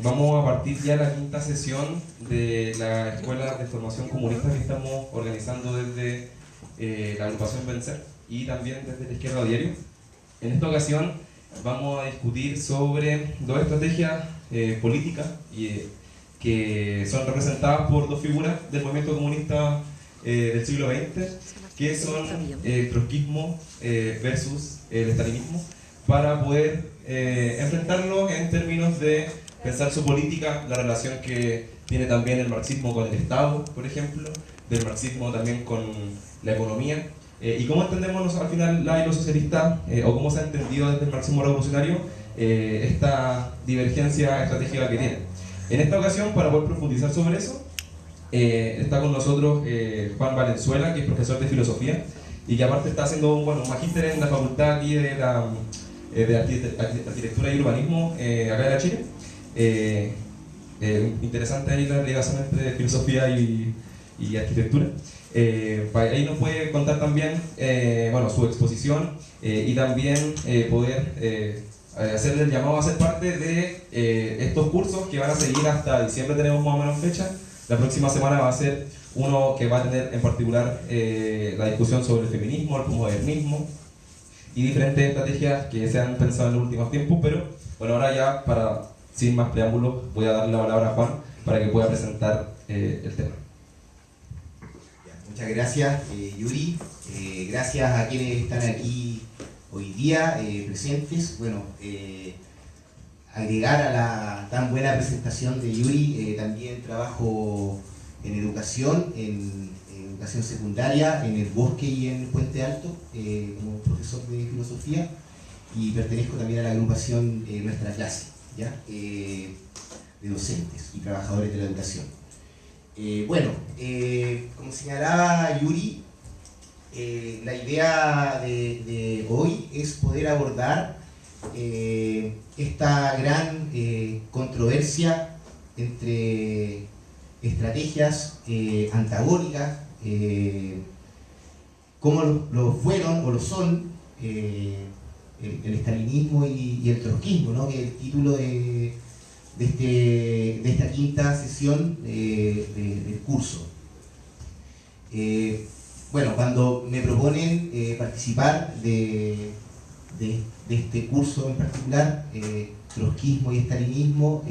Vamos a partir ya la quinta sesión de la Escuela de Formación Comunista que estamos organizando desde la agrupación Vencer y también desde la Izquierda Diario. En esta ocasión vamos a discutir sobre dos estrategias políticas que son representadas por dos figuras del movimiento comunista del siglo XX, que son el trotskismo versus el estalinismo, para poder enfrentarlo en términos de pensar su política, la relación que tiene también el marxismo con el Estado, por ejemplo, del marxismo también con la economía, y cómo entendemos al final la y los socialistas, o cómo se ha entendido desde el marxismo revolucionario esta divergencia estratégica que tiene. En esta ocasión, para poder profundizar sobre eso, está con nosotros Juan Valenzuela, que es profesor de filosofía y que aparte está haciendo un magíster en la facultad aquí de arquitectura y urbanismo acá de la Chile. Interesante ahí la ligación entre filosofía y arquitectura. Ahí nos puede contar también su exposición y también poder hacerle el llamado a ser parte de estos cursos que van a seguir hasta diciembre. Tenemos más o menos fecha. La próxima semana va a ser uno que va a tener en particular la discusión sobre el feminismo, el posmodernismo y diferentes estrategias que se han pensado en los últimos tiempos. Pero bueno, ahora ya, sin más preámbulos, voy a darle la palabra a Juan para que pueda presentar el tema. Muchas gracias, Yuri. Gracias a quienes están aquí hoy día presentes. Bueno, agregar a la tan buena presentación de Yuri, también trabajo en educación, en educación secundaria, en El Bosque y en Puente Alto, como profesor de filosofía, y pertenezco también a la agrupación Nuestra Clase, ¿ya? De docentes y trabajadores de la educación. Como señalaba Yuri, la idea de hoy es poder abordar esta gran controversia entre estrategias antagónicas, como lo fueron o lo son el estalinismo y el trotskismo, ¿no? Que es el título de esta quinta sesión del curso. Cuando me proponen participar de este curso en particular, trotskismo y estalinismo,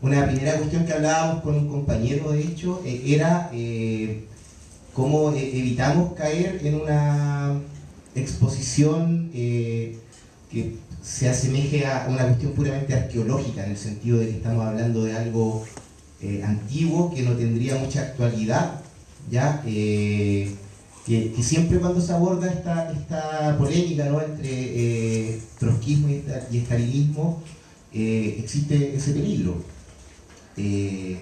una primera cuestión que hablábamos con un compañero, de hecho, era cómo evitamos caer en una exposición que se asemeje a una cuestión puramente arqueológica, en el sentido de que estamos hablando de algo antiguo que no tendría mucha actualidad, ¿ya? Que siempre cuando se aborda esta polémica, ¿no?, entre trotskismo y estalinismo, existe ese peligro. Si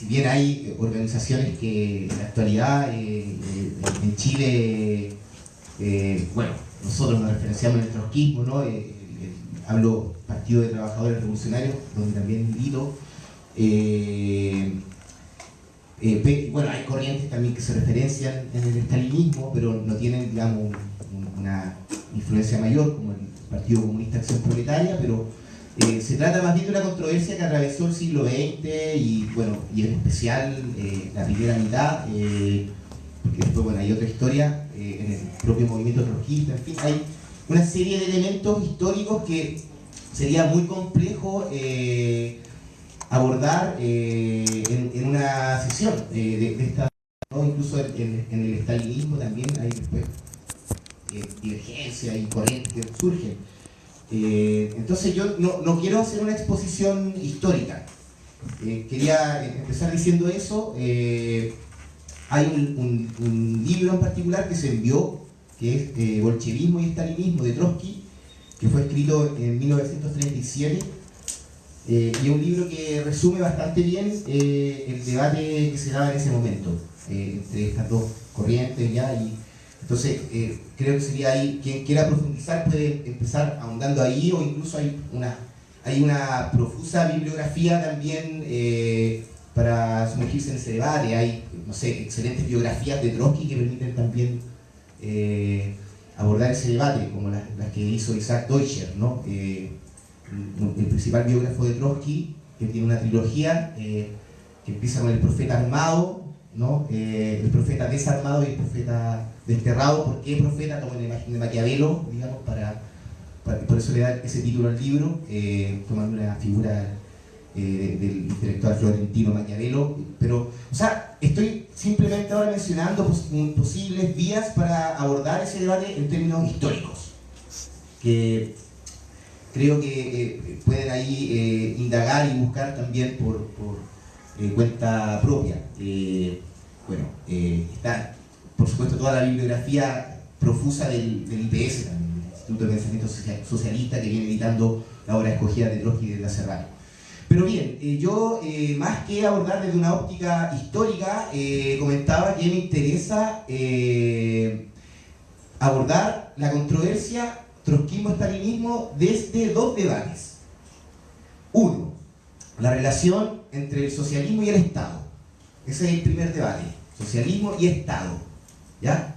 bien hay organizaciones que en la actualidad en Chile, nosotros nos referenciamos en el trotskismo, ¿no? Hablo Partido de Trabajadores Revolucionarios, donde también milito. Hay corrientes también que se referencian en el estalinismo, pero no tienen, digamos, una influencia mayor, como el Partido Comunista Acción Proletaria, pero se trata más bien de una controversia que atravesó el siglo XX y en especial la primera mitad, porque después hay otra historia en el propio movimiento trotskista. En fin, hay una serie de elementos históricos que sería muy complejo abordar en una sesión de esta, ¿no? Incluso en el estalinismo también hay después divergencias y corrientes que surgen. Entonces yo no quiero hacer una exposición histórica. Quería empezar diciendo eso. Hay un libro en particular que se envió, que es Bolchevismo y Estalinismo, de Trotsky, que fue escrito en 1937, y es un libro que resume bastante bien el debate que se daba en ese momento entre estas dos corrientes, ¿ya? Y entonces creo que sería ahí, quien quiera profundizar puede empezar ahondando ahí, o incluso hay una profusa bibliografía también para sumergirse en ese debate. Hay, excelentes biografías de Trotsky que permiten también abordar ese debate, como las que hizo Isaac Deutscher, ¿no? el principal biógrafo de Trotsky, que tiene una trilogía que empieza con el profeta armado, ¿no? El profeta desarmado y el profeta desterrado. ¿Por qué profeta? Como en la imagen de Maquiavelo, digamos, por eso le da ese título al libro, tomando una figura del intelectual florentino Maquiavelo. Pero, o sea, estoy simplemente ahora mencionando posibles vías para abordar ese debate en términos históricos, que creo que pueden ahí indagar y buscar también por cuenta propia. Bueno, está, por supuesto, toda la bibliografía profusa del IPS también, del Instituto de Pensamiento Socialista, que viene editando la obra escogida de Trotsky desde hace rato. Pero bien, yo más que abordar desde una óptica histórica, comentaba que me interesa abordar la controversia trotskismo-stalinismo desde dos debates. Uno, la relación entre el socialismo y el Estado. Ese es el primer debate, socialismo y Estado, ¿ya?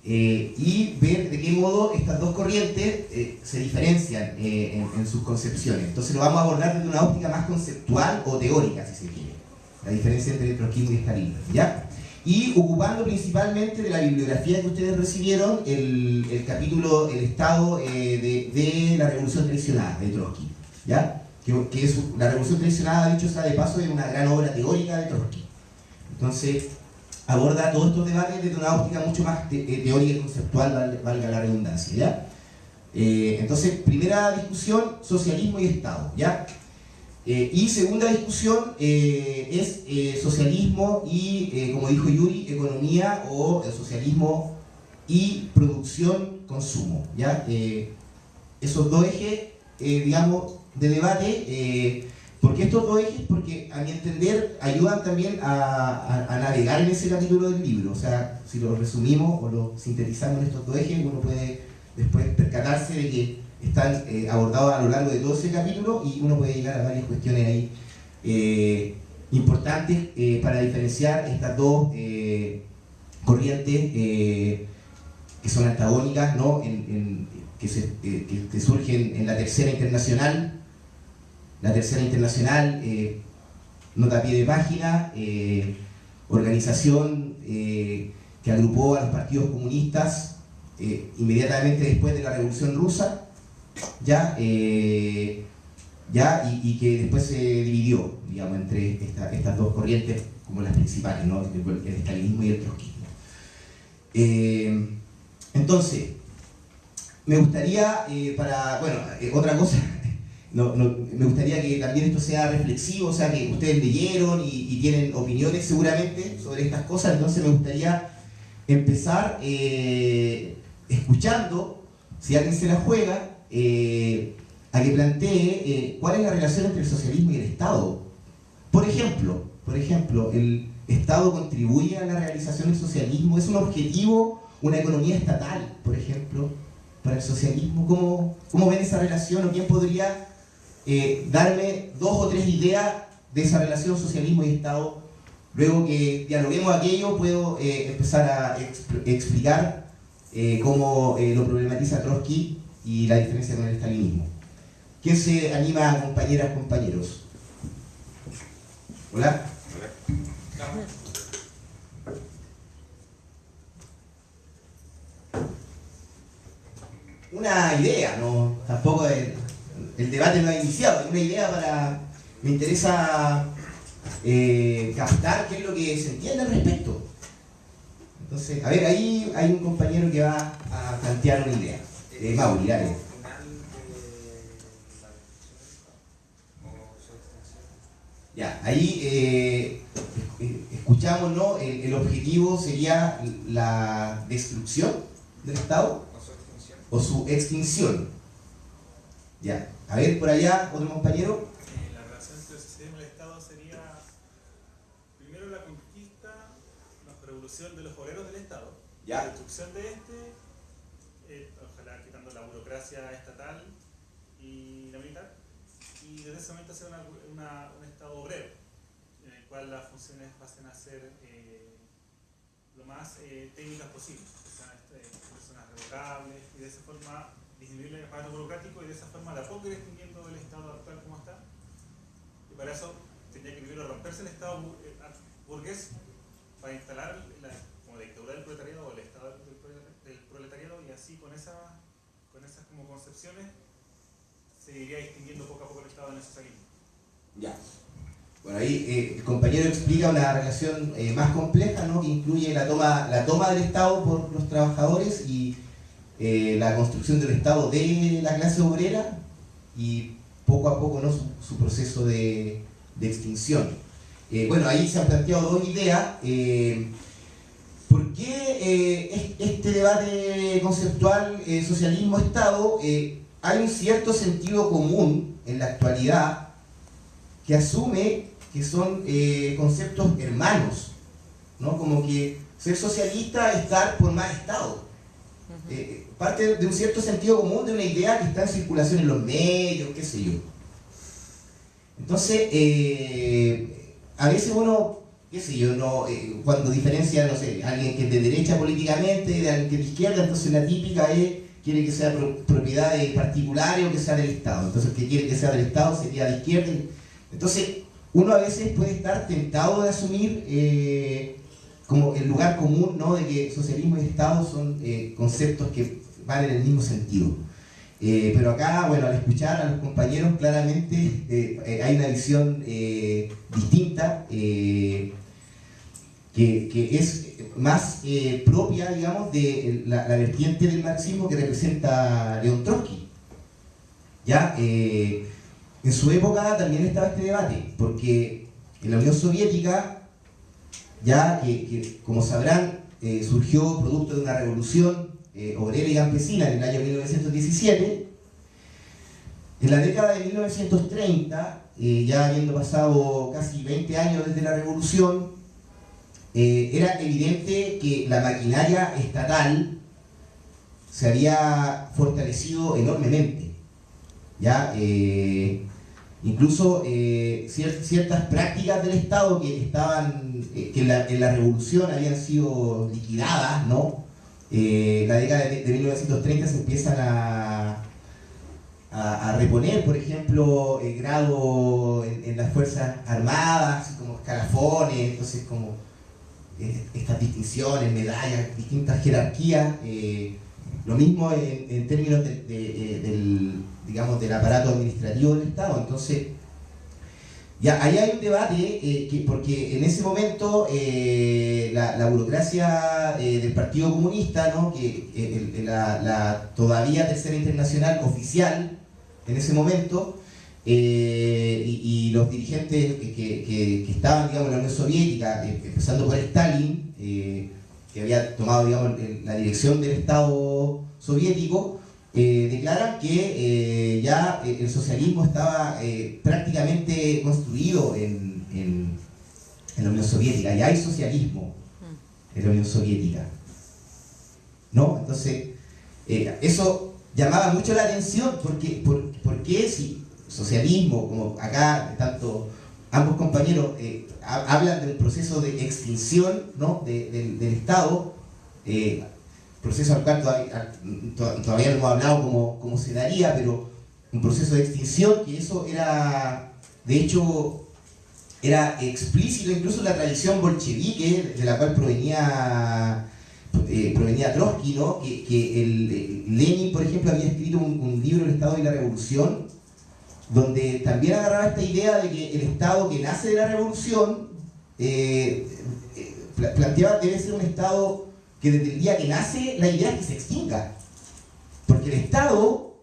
Y ver de qué modo estas dos corrientes se diferencian en sus concepciones. Entonces lo vamos a abordar desde una óptica más conceptual o teórica, si se quiere, la diferencia entre el trotskismo y el stalinismo, ¿ya? Y ocupando principalmente de la bibliografía que ustedes recibieron, el capítulo El Estado de la Revolución Traicionada, de Trotsky, ¿ya? Que es la Revolución Traicionada, dicho sea de paso, es una gran obra teórica de Trotsky. Entonces, aborda todos estos debates desde una óptica mucho más teórica y conceptual, valga la redundancia, ¿ya? Entonces, primera discusión, socialismo y Estado, ¿ya? Y segunda discusión es socialismo y, como dijo Yuri, economía o socialismo y producción, consumo, ¿ya? Esos dos ejes, digamos, de debate. ¿Por qué estos dos ejes? Porque, a mi entender, ayudan también a navegar en ese capítulo del libro. O sea, si lo resumimos o lo sintetizamos en estos dos ejes, uno puede después percatarse de que están abordados a lo largo de todo ese capítulo y uno puede llegar a varias cuestiones ahí importantes para diferenciar estas dos corrientes que son antagónicas, ¿no? Que surgen en la Tercera Internacional. La Tercera Internacional, nota a pie de página, organización que agrupó a los partidos comunistas inmediatamente después de la Revolución Rusa, y que después se dividió, digamos, entre estas dos corrientes como las principales, ¿no? El estalinismo y el trotskismo. Entonces, me gustaría, otra cosa, me gustaría que también esto sea reflexivo, o sea, que ustedes leyeron y tienen opiniones seguramente sobre estas cosas. Entonces me gustaría empezar escuchando, si alguien se la juega, a que plantee cuál es la relación entre el socialismo y el Estado. Por ejemplo, ¿el Estado contribuye a la realización del socialismo? ¿Es un objetivo una economía estatal, por ejemplo, para el socialismo? ¿Cómo ven esa relación? ¿O quién podría darme dos o tres ideas de esa relación socialismo y Estado? Luego que dialoguemos aquello, puedo empezar a explicar cómo lo problematiza Trotsky y la diferencia con el estalinismo. ¿Quién se anima, compañeras, compañeros? ¿Hola? Una idea, ¿no? Tampoco el debate no ha iniciado, una idea para... Me interesa captar qué es lo que se entiende al respecto. Entonces, a ver, ahí hay un compañero que va a plantear una idea. Mauri, dale. Ya, ahí escuchamos, ¿no? El objetivo sería la destrucción del Estado o su extinción. Ya, a ver, por allá, otro compañero. La relación entre el socialismo y el Estado sería primero la conquista, la revolución de los obreros del Estado, Ya. la destrucción de ojalá quitando la burocracia estatal y la militar, y desde ese momento hacer un Estado obrero, en el cual las funciones pasen a ser lo más técnicas posible, que sean personas revocables, y de esa forma disminuir el aparato burocrático y de esa forma de a poco ir extinguiendo el Estado actual como está. Y para eso tenía que primero romperse el Estado burgués para instalar como dictadura del proletariado o el Estado del proletariado, y así con esas como concepciones se iría extinguiendo poco a poco el Estado necesariamente. Ya. Bueno, ahí el compañero explica una relación más compleja, ¿no? Que incluye la toma del Estado por los trabajadores y la construcción del Estado de la clase obrera y poco a poco, ¿no? su proceso de extinción. Bueno, ahí se han planteado dos ideas. ¿Por qué este debate conceptual socialismo-Estado? Hay un cierto sentido común en la actualidad que asume que son conceptos hermanos, ¿no? Como que ser socialista es estar por más Estado. Parte de un cierto sentido común, de una idea que está en circulación en los medios, qué sé yo. Entonces, a veces uno, qué sé yo, cuando diferencia, no sé, alguien que es de derecha políticamente de alguien que es de izquierda, entonces la típica quiere que sea propiedad de particulares o que sea del Estado. Entonces el que quiere que sea del Estado se queda de izquierda. Entonces, uno a veces puede estar tentado de asumir como el lugar común, ¿no? De que socialismo y Estado son conceptos que van en el mismo sentido. Pero acá, bueno, al escuchar a los compañeros, claramente hay una visión distinta, que es más propia, digamos, de la vertiente del marxismo que representa León Trotsky. ¿Ya? En su época también estaba este debate, porque en la Unión Soviética, ya que como sabrán, surgió producto de una revolución obrera y campesina en el año 1917. En la década de 1930, ya habiendo pasado casi 20 años desde la revolución, era evidente que la maquinaria estatal se había fortalecido enormemente. ¿Ya? Incluso ciertas prácticas del Estado que estaban que en la revolución habían sido liquidadas, ¿no? La década de 1930 se empiezan a reponer, por ejemplo, el grado en las Fuerzas Armadas, como escalafones, entonces como estas distinciones, medallas, distintas jerarquías. Lo mismo en términos digamos, del aparato administrativo del Estado. Entonces, ya ahí hay un debate, porque en ese momento la burocracia del Partido Comunista, ¿no? Que la todavía Tercera Internacional oficial en ese momento, y los dirigentes que estaban, digamos, en la Unión Soviética, empezando por Stalin, que había tomado, digamos, la dirección del Estado soviético, declaran que ya el socialismo estaba prácticamente construido en la Unión Soviética, ya hay socialismo en la Unión Soviética, ¿no? Entonces, eso llamaba mucho la atención, porque si socialismo, como acá tanto ambos compañeros hablan del proceso de extinción, ¿no? del Estado, proceso al cual todavía no hemos hablado cómo se daría, pero un proceso de extinción, que eso era, de hecho, era explícito incluso en la tradición bolchevique, de la cual provenía Trotsky, ¿no? que Lenin, por ejemplo, había escrito un libro, El Estado y la Revolución, donde también agarraba esta idea de que el Estado que nace de la Revolución planteaba que debe ser un Estado que desde el día que nace la idea es que se extinga, porque el Estado,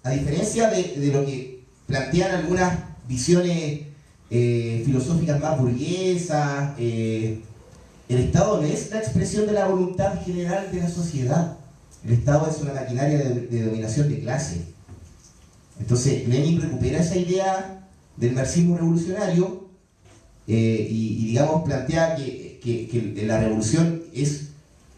a diferencia de lo que plantean algunas visiones filosóficas más burguesas, el Estado no es la expresión de la voluntad general de la sociedad. El Estado es una maquinaria de dominación de clase. Entonces Lenin recupera esa idea del marxismo revolucionario y digamos, plantea que la revolución es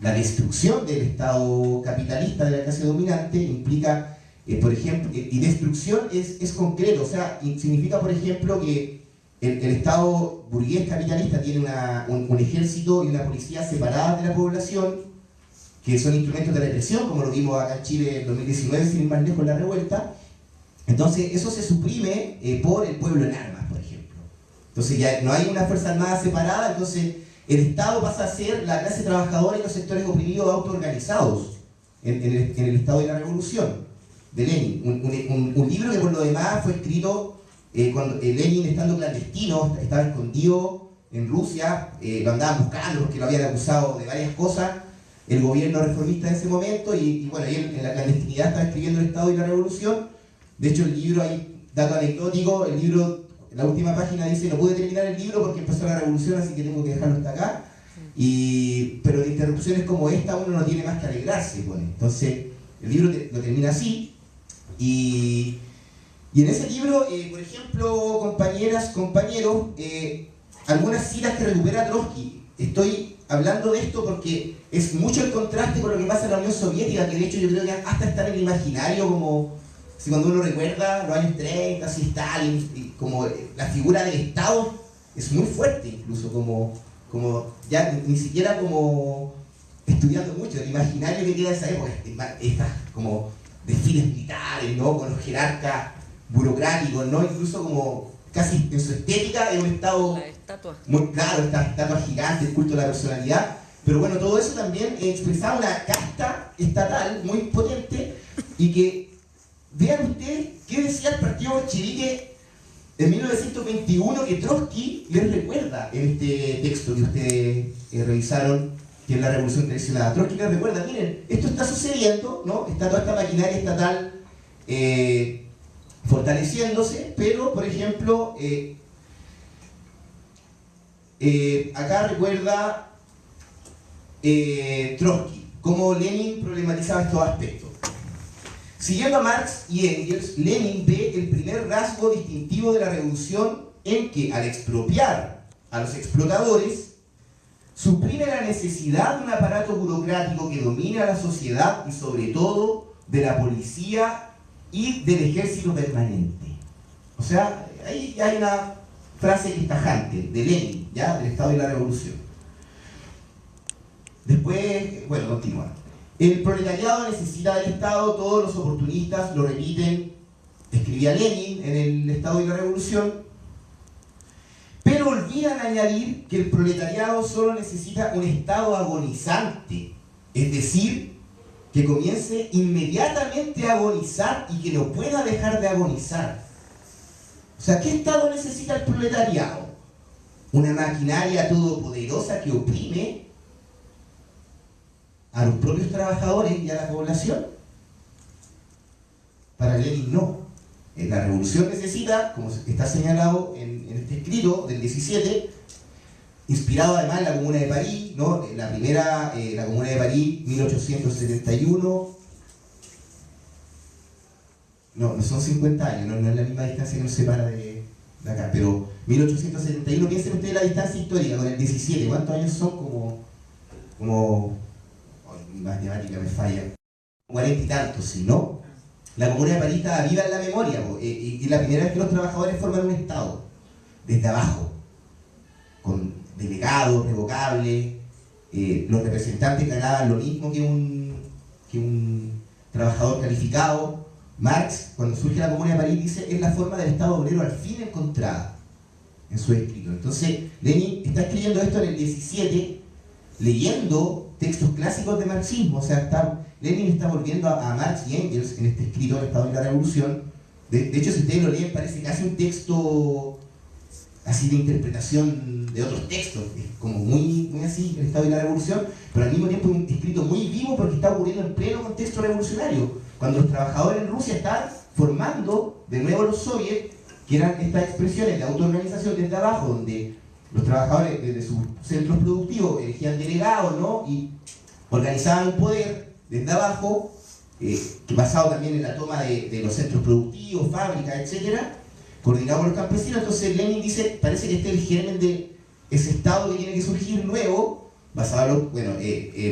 la destrucción del Estado capitalista de la clase dominante. Implica, por ejemplo, y destrucción es concreto, o sea, significa, por ejemplo, que el Estado burgués capitalista tiene un ejército y una policía separadas de la población, que son instrumentos de represión, como lo vimos acá en Chile en 2019, sin ir más lejos, la revuelta. Entonces eso se suprime por el pueblo en armas, por ejemplo. Entonces ya no hay una fuerza armada separada, entonces el Estado pasa a ser la clase trabajadora y los sectores oprimidos autoorganizados en el Estado de la Revolución, de Lenin. Un libro que por lo demás fue escrito cuando Lenin, estando clandestino, estaba escondido en Rusia, lo andaban buscando porque lo habían acusado de varias cosas, el gobierno reformista de ese momento, y bueno, él en la clandestinidad estaba escribiendo el Estado y la Revolución. De hecho, el libro, hay dato anecdótico, el libro, en la última página dice: no pude terminar el libro porque empezó la revolución, así que tengo que dejarlo hasta acá. Pero de interrupciones como esta uno no tiene más que alegrarse, pone. Entonces, el libro lo termina así. Y en ese libro, por ejemplo, compañeras, compañeros, algunas citas que recupera Trotsky. Estoy hablando de esto porque es mucho el contraste con lo que pasa en la Unión Soviética, que de hecho yo creo que hasta está en el imaginario, como si cuando uno recuerda los años 30, así Stalin, y como la figura del Estado es muy fuerte, incluso como ya ni siquiera como estudiando mucho, el imaginario que queda de esa época, estas como desfiles militares, ¿no? Con los jerarcas burocráticos, ¿no? Incluso como casi en su estética es un Estado muy claro, estas estatuas gigantes, el culto de la personalidad, pero bueno, todo eso también expresaba una casta estatal muy potente. Y que vean ustedes qué decía el partido bolchevique en 1921 que Trotsky les recuerda en este texto que ustedes revisaron, que es la revolución traicionada. Trotsky les recuerda: miren, esto está sucediendo, ¿no? Está toda esta maquinaria estatal fortaleciéndose, pero por ejemplo acá recuerda Trotsky cómo Lenin problematizaba estos aspectos. Siguiendo a Marx y Engels, Lenin ve el primer rasgo distintivo de la revolución en que, al expropiar a los explotadores, suprime la necesidad de un aparato burocrático que domine a la sociedad y sobre todo de la policía y del ejército permanente. O sea, ahí hay una frase que es tajante de Lenin, ¿ya? Del Estado y la Revolución. Después, bueno, continúa. El proletariado necesita del Estado, todos los oportunistas lo repiten, escribía Lenin en el Estado y la Revolución, pero olvidan añadir que el proletariado solo necesita un Estado agonizante, es decir, que comience inmediatamente a agonizar y que no pueda dejar de agonizar. O sea, ¿qué Estado necesita el proletariado? Una maquinaria todopoderosa que oprime a los propios trabajadores y a la población. Para Lenin no. La revolución necesita, como está señalado en este escrito del 17, inspirado además en la Comuna de París, ¿no? La primera, la Comuna de París, 1871. No son 50 años, no es la misma distancia que nos separa de acá, pero 1871, piensen ustedes la distancia histórica con el 17, ¿cuántos años son? Como mi matemática me falla, 40 y tantos, ¿sí, no? La Comuna de París estaba viva en la memoria, y la primera vez que los trabajadores forman un Estado, desde abajo, con delegados, revocables, los representantes ganaban lo mismo que un trabajador calificado. Marx, cuando surge la Comuna de París, dice: es la forma del Estado obrero al fin encontrada, en su escrito. Entonces, Lenin está escribiendo esto en el 17, leyendo textos clásicos de marxismo. O sea, Lenin está volviendo a Marx y Engels en este escrito del Estado y la Revolución. De hecho, si ustedes lo leen, parece casi un texto así de interpretación de otros textos, es como muy así, el Estado y la Revolución, pero al mismo tiempo un escrito muy vivo porque está ocurriendo en pleno contexto revolucionario, cuando los trabajadores en Rusia están formando de nuevo los soviets, que eran estas expresiones de autoorganización desde abajo, donde los trabajadores desde sus centros productivos elegían delegados, ¿no? Y organizaban un poder desde abajo, basado también en la toma de los centros productivos, fábricas, etcétera, coordinado por los campesinos. Entonces Lenin dice: parece que este es el germen de ese Estado que tiene que surgir nuevo, basado,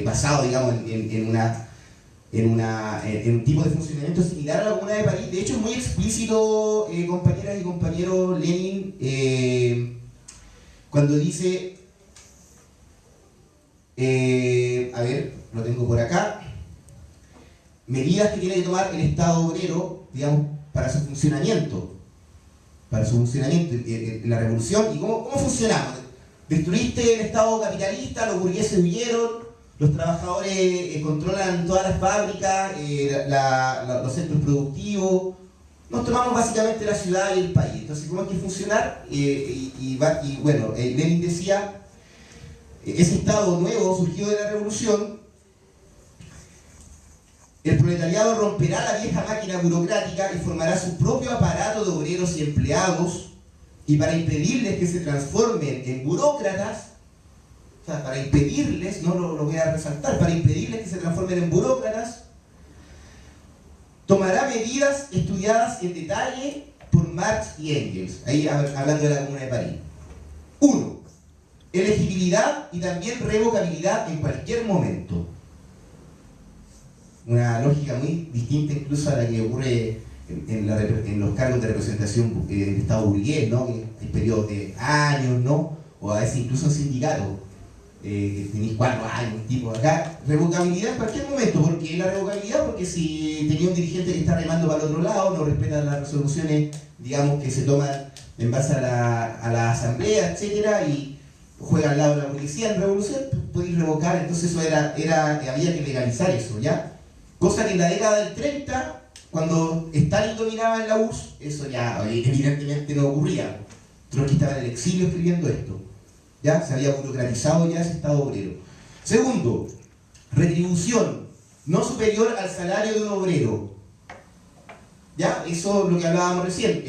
basado digamos, en un tipo de funcionamiento similar a la Comuna de París. De hecho, es muy explícito, compañeras y compañeros, Lenin, cuando dice, a ver, lo tengo por acá, medidas que tiene que tomar el Estado obrero, digamos, para su funcionamiento en la revolución. ¿Y cómo funcionamos? Destruiste el Estado capitalista, los burgueses huyeron, los trabajadores controlan todas las fábricas, los centros productivos, nos tomamos básicamente la ciudad y el país. Entonces, ¿cómo hay que funcionar? Bueno, Lenin decía, ese Estado nuevo surgido de la revolución, el proletariado romperá la vieja máquina burocrática y formará su propio aparato de obreros y empleados, y para impedirles que se transformen en burócratas, o sea, para impedirles, no lo voy a resaltar, para impedirles que se transformen en burócratas, tomará medidas estudiadas en detalle por Marx y Engels, ahí hablando de la Comuna de París. 1. Elegibilidad y también revocabilidad en cualquier momento. Una lógica muy distinta incluso a la que ocurre en los cargos de representación del Estado burgués, ¿no? Que hay periodos de años, ¿no? O a veces incluso en sindicatos, que tenéis 4 años, tipo acá. Revocabilidad en cualquier momento, porque la revocabilidad, porque si tenía un dirigente que está remando para el otro lado, no respeta las resoluciones, digamos, que se toman en base a la asamblea, etcétera, y juega al lado de la policía en revolución, podéis revocar. Entonces eso había que legalizar eso, ¿ya? Cosa que en la década del 30, cuando Stalin dominaba en la URSS, eso ya evidentemente no ocurría. Trotsky estaba en el exilio escribiendo esto. ¿Ya? Se había burocratizado ya ese Estado obrero. Segundo, retribución no superior al salario de un obrero. ¿Ya? Eso es lo que hablábamos recién.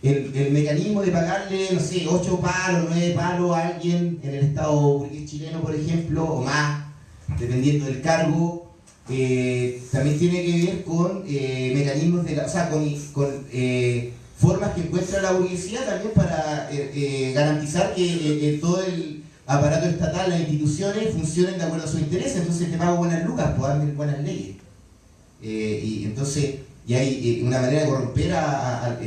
El mecanismo de pagarle, no sé, 8 palos, 9 palos a alguien en el Estado burgués chileno, por ejemplo, o más, dependiendo del cargo. También tiene que ver con mecanismos o sea, con formas que encuentra la burguesía también para garantizar que todo el aparato estatal, las instituciones funcionen de acuerdo a sus intereses. Entonces te pago buenas lucas, pues hazme buenas leyes. Y entonces hay una manera de corromper a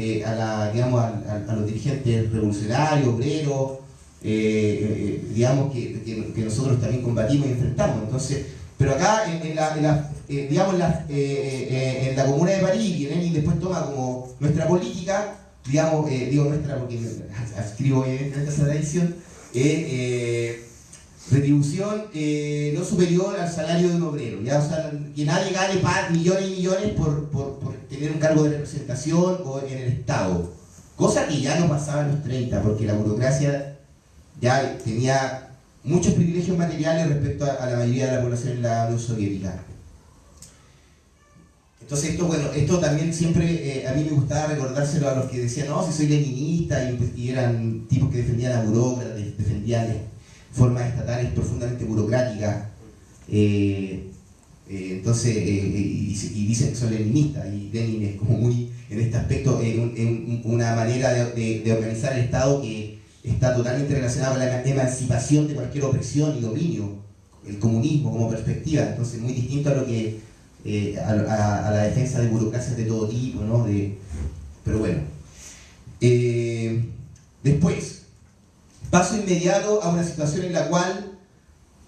los dirigentes revolucionarios, obreros, digamos que nosotros también combatimos y enfrentamos. Entonces, pero acá en la Comuna de París, y Lenin después toma como nuestra política, digamos, digo nuestra porque escribo evidentemente esa tradición, retribución no superior al salario de un obrero, ¿ya? O sea, que nadie gane millones y millones por tener un cargo de representación o en el Estado, cosa que ya no pasaba en los 30, porque la burocracia ya tenía muchos privilegios materiales respecto a la mayoría de la población en la Unión Soviética. Entonces esto también siempre a mí me gustaba recordárselo a los que decían, no, si soy leninista, y eran tipos que defendían a burócratas, defendían formas estatales profundamente burocráticas, entonces, y dicen que son leninistas, y Lenin es como muy, en este aspecto, una manera de organizar el Estado que está totalmente relacionado con la emancipación de cualquier opresión y dominio, el comunismo como perspectiva. Entonces muy distinto a lo que a la defensa de burocracias de todo tipo, ¿no? Pero bueno, después paso inmediato a una situación en la cual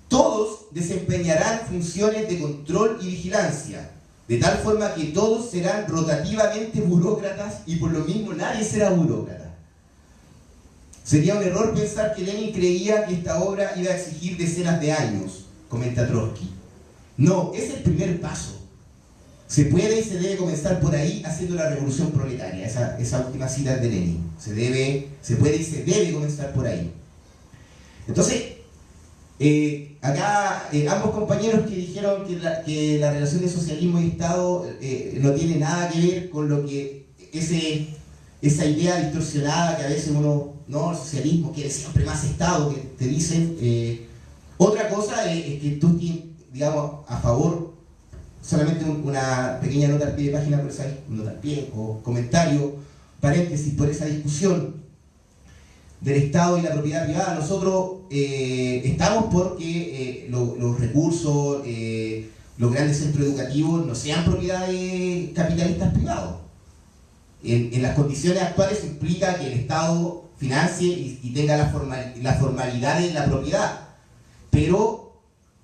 todos desempeñarán funciones de control y vigilancia, de tal forma que todos serán rotativamente burócratas y por lo mismo nadie será burócrata. Sería un error pensar que Lenin creía que esta obra iba a exigir decenas de años, comenta Trotsky. No, es el primer paso. Se puede y se debe comenzar por ahí haciendo la revolución proletaria. Esa última cita es de Lenin. Se puede y se debe comenzar por ahí. Entonces, acá ambos compañeros que dijeron que la relación de socialismo y Estado no tiene nada que ver con lo que esa idea distorsionada que a veces uno, no, el socialismo quiere siempre más Estado, que te dicen. Otra cosa es que tú estás, digamos, a favor, solamente una pequeña nota al pie de página, por esa, nota al pie o comentario, paréntesis, por esa discusión del Estado y la propiedad privada. Nosotros estamos porque los recursos, los grandes centros educativos no sean propiedad de capitalistas privados. En las condiciones actuales implica que el Estado financie y tenga la formalidad de la propiedad, pero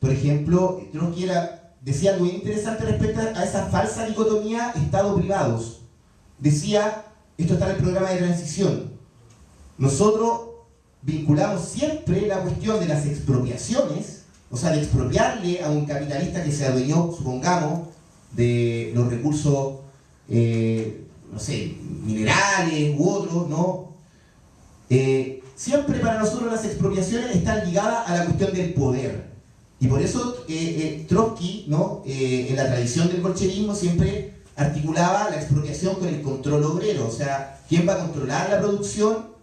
por ejemplo, Trotsky decía algo muy interesante respecto a esa falsa dicotomía Estado-privados. Decía, esto está en el programa de transición, nosotros vinculamos siempre la cuestión de las expropiaciones, o sea, de expropiarle a un capitalista que se adueñó, supongamos, de los recursos, no sé, minerales u otros, ¿no? Siempre para nosotros las expropiaciones están ligadas a la cuestión del poder. Y por eso Trotsky, ¿no? En la tradición del bolchevismo siempre articulaba la expropiación con el control obrero. O sea, ¿quién va a controlar la producción?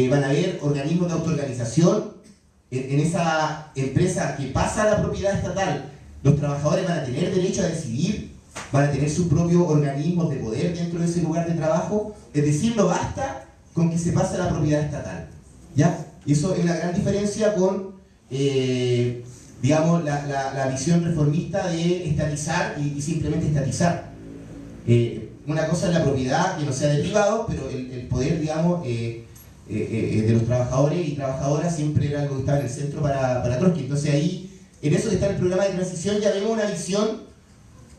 Van a haber organismos de autoorganización. En esa empresa que pasa a la propiedad estatal, los trabajadores van a tener derecho a decidir, van a tener sus propios organismos de poder dentro de ese lugar de trabajo. Es decir, no basta con que se pase a la propiedad estatal, ¿ya? Eso es una gran diferencia con, digamos, la visión reformista de estatizar y simplemente estatizar. Una cosa es la propiedad que no sea de privados, pero el poder, digamos, de los trabajadores y trabajadoras siempre era algo que estaba en el centro para Trotsky. Entonces ahí, en eso que está en el programa de transición, ya vemos una visión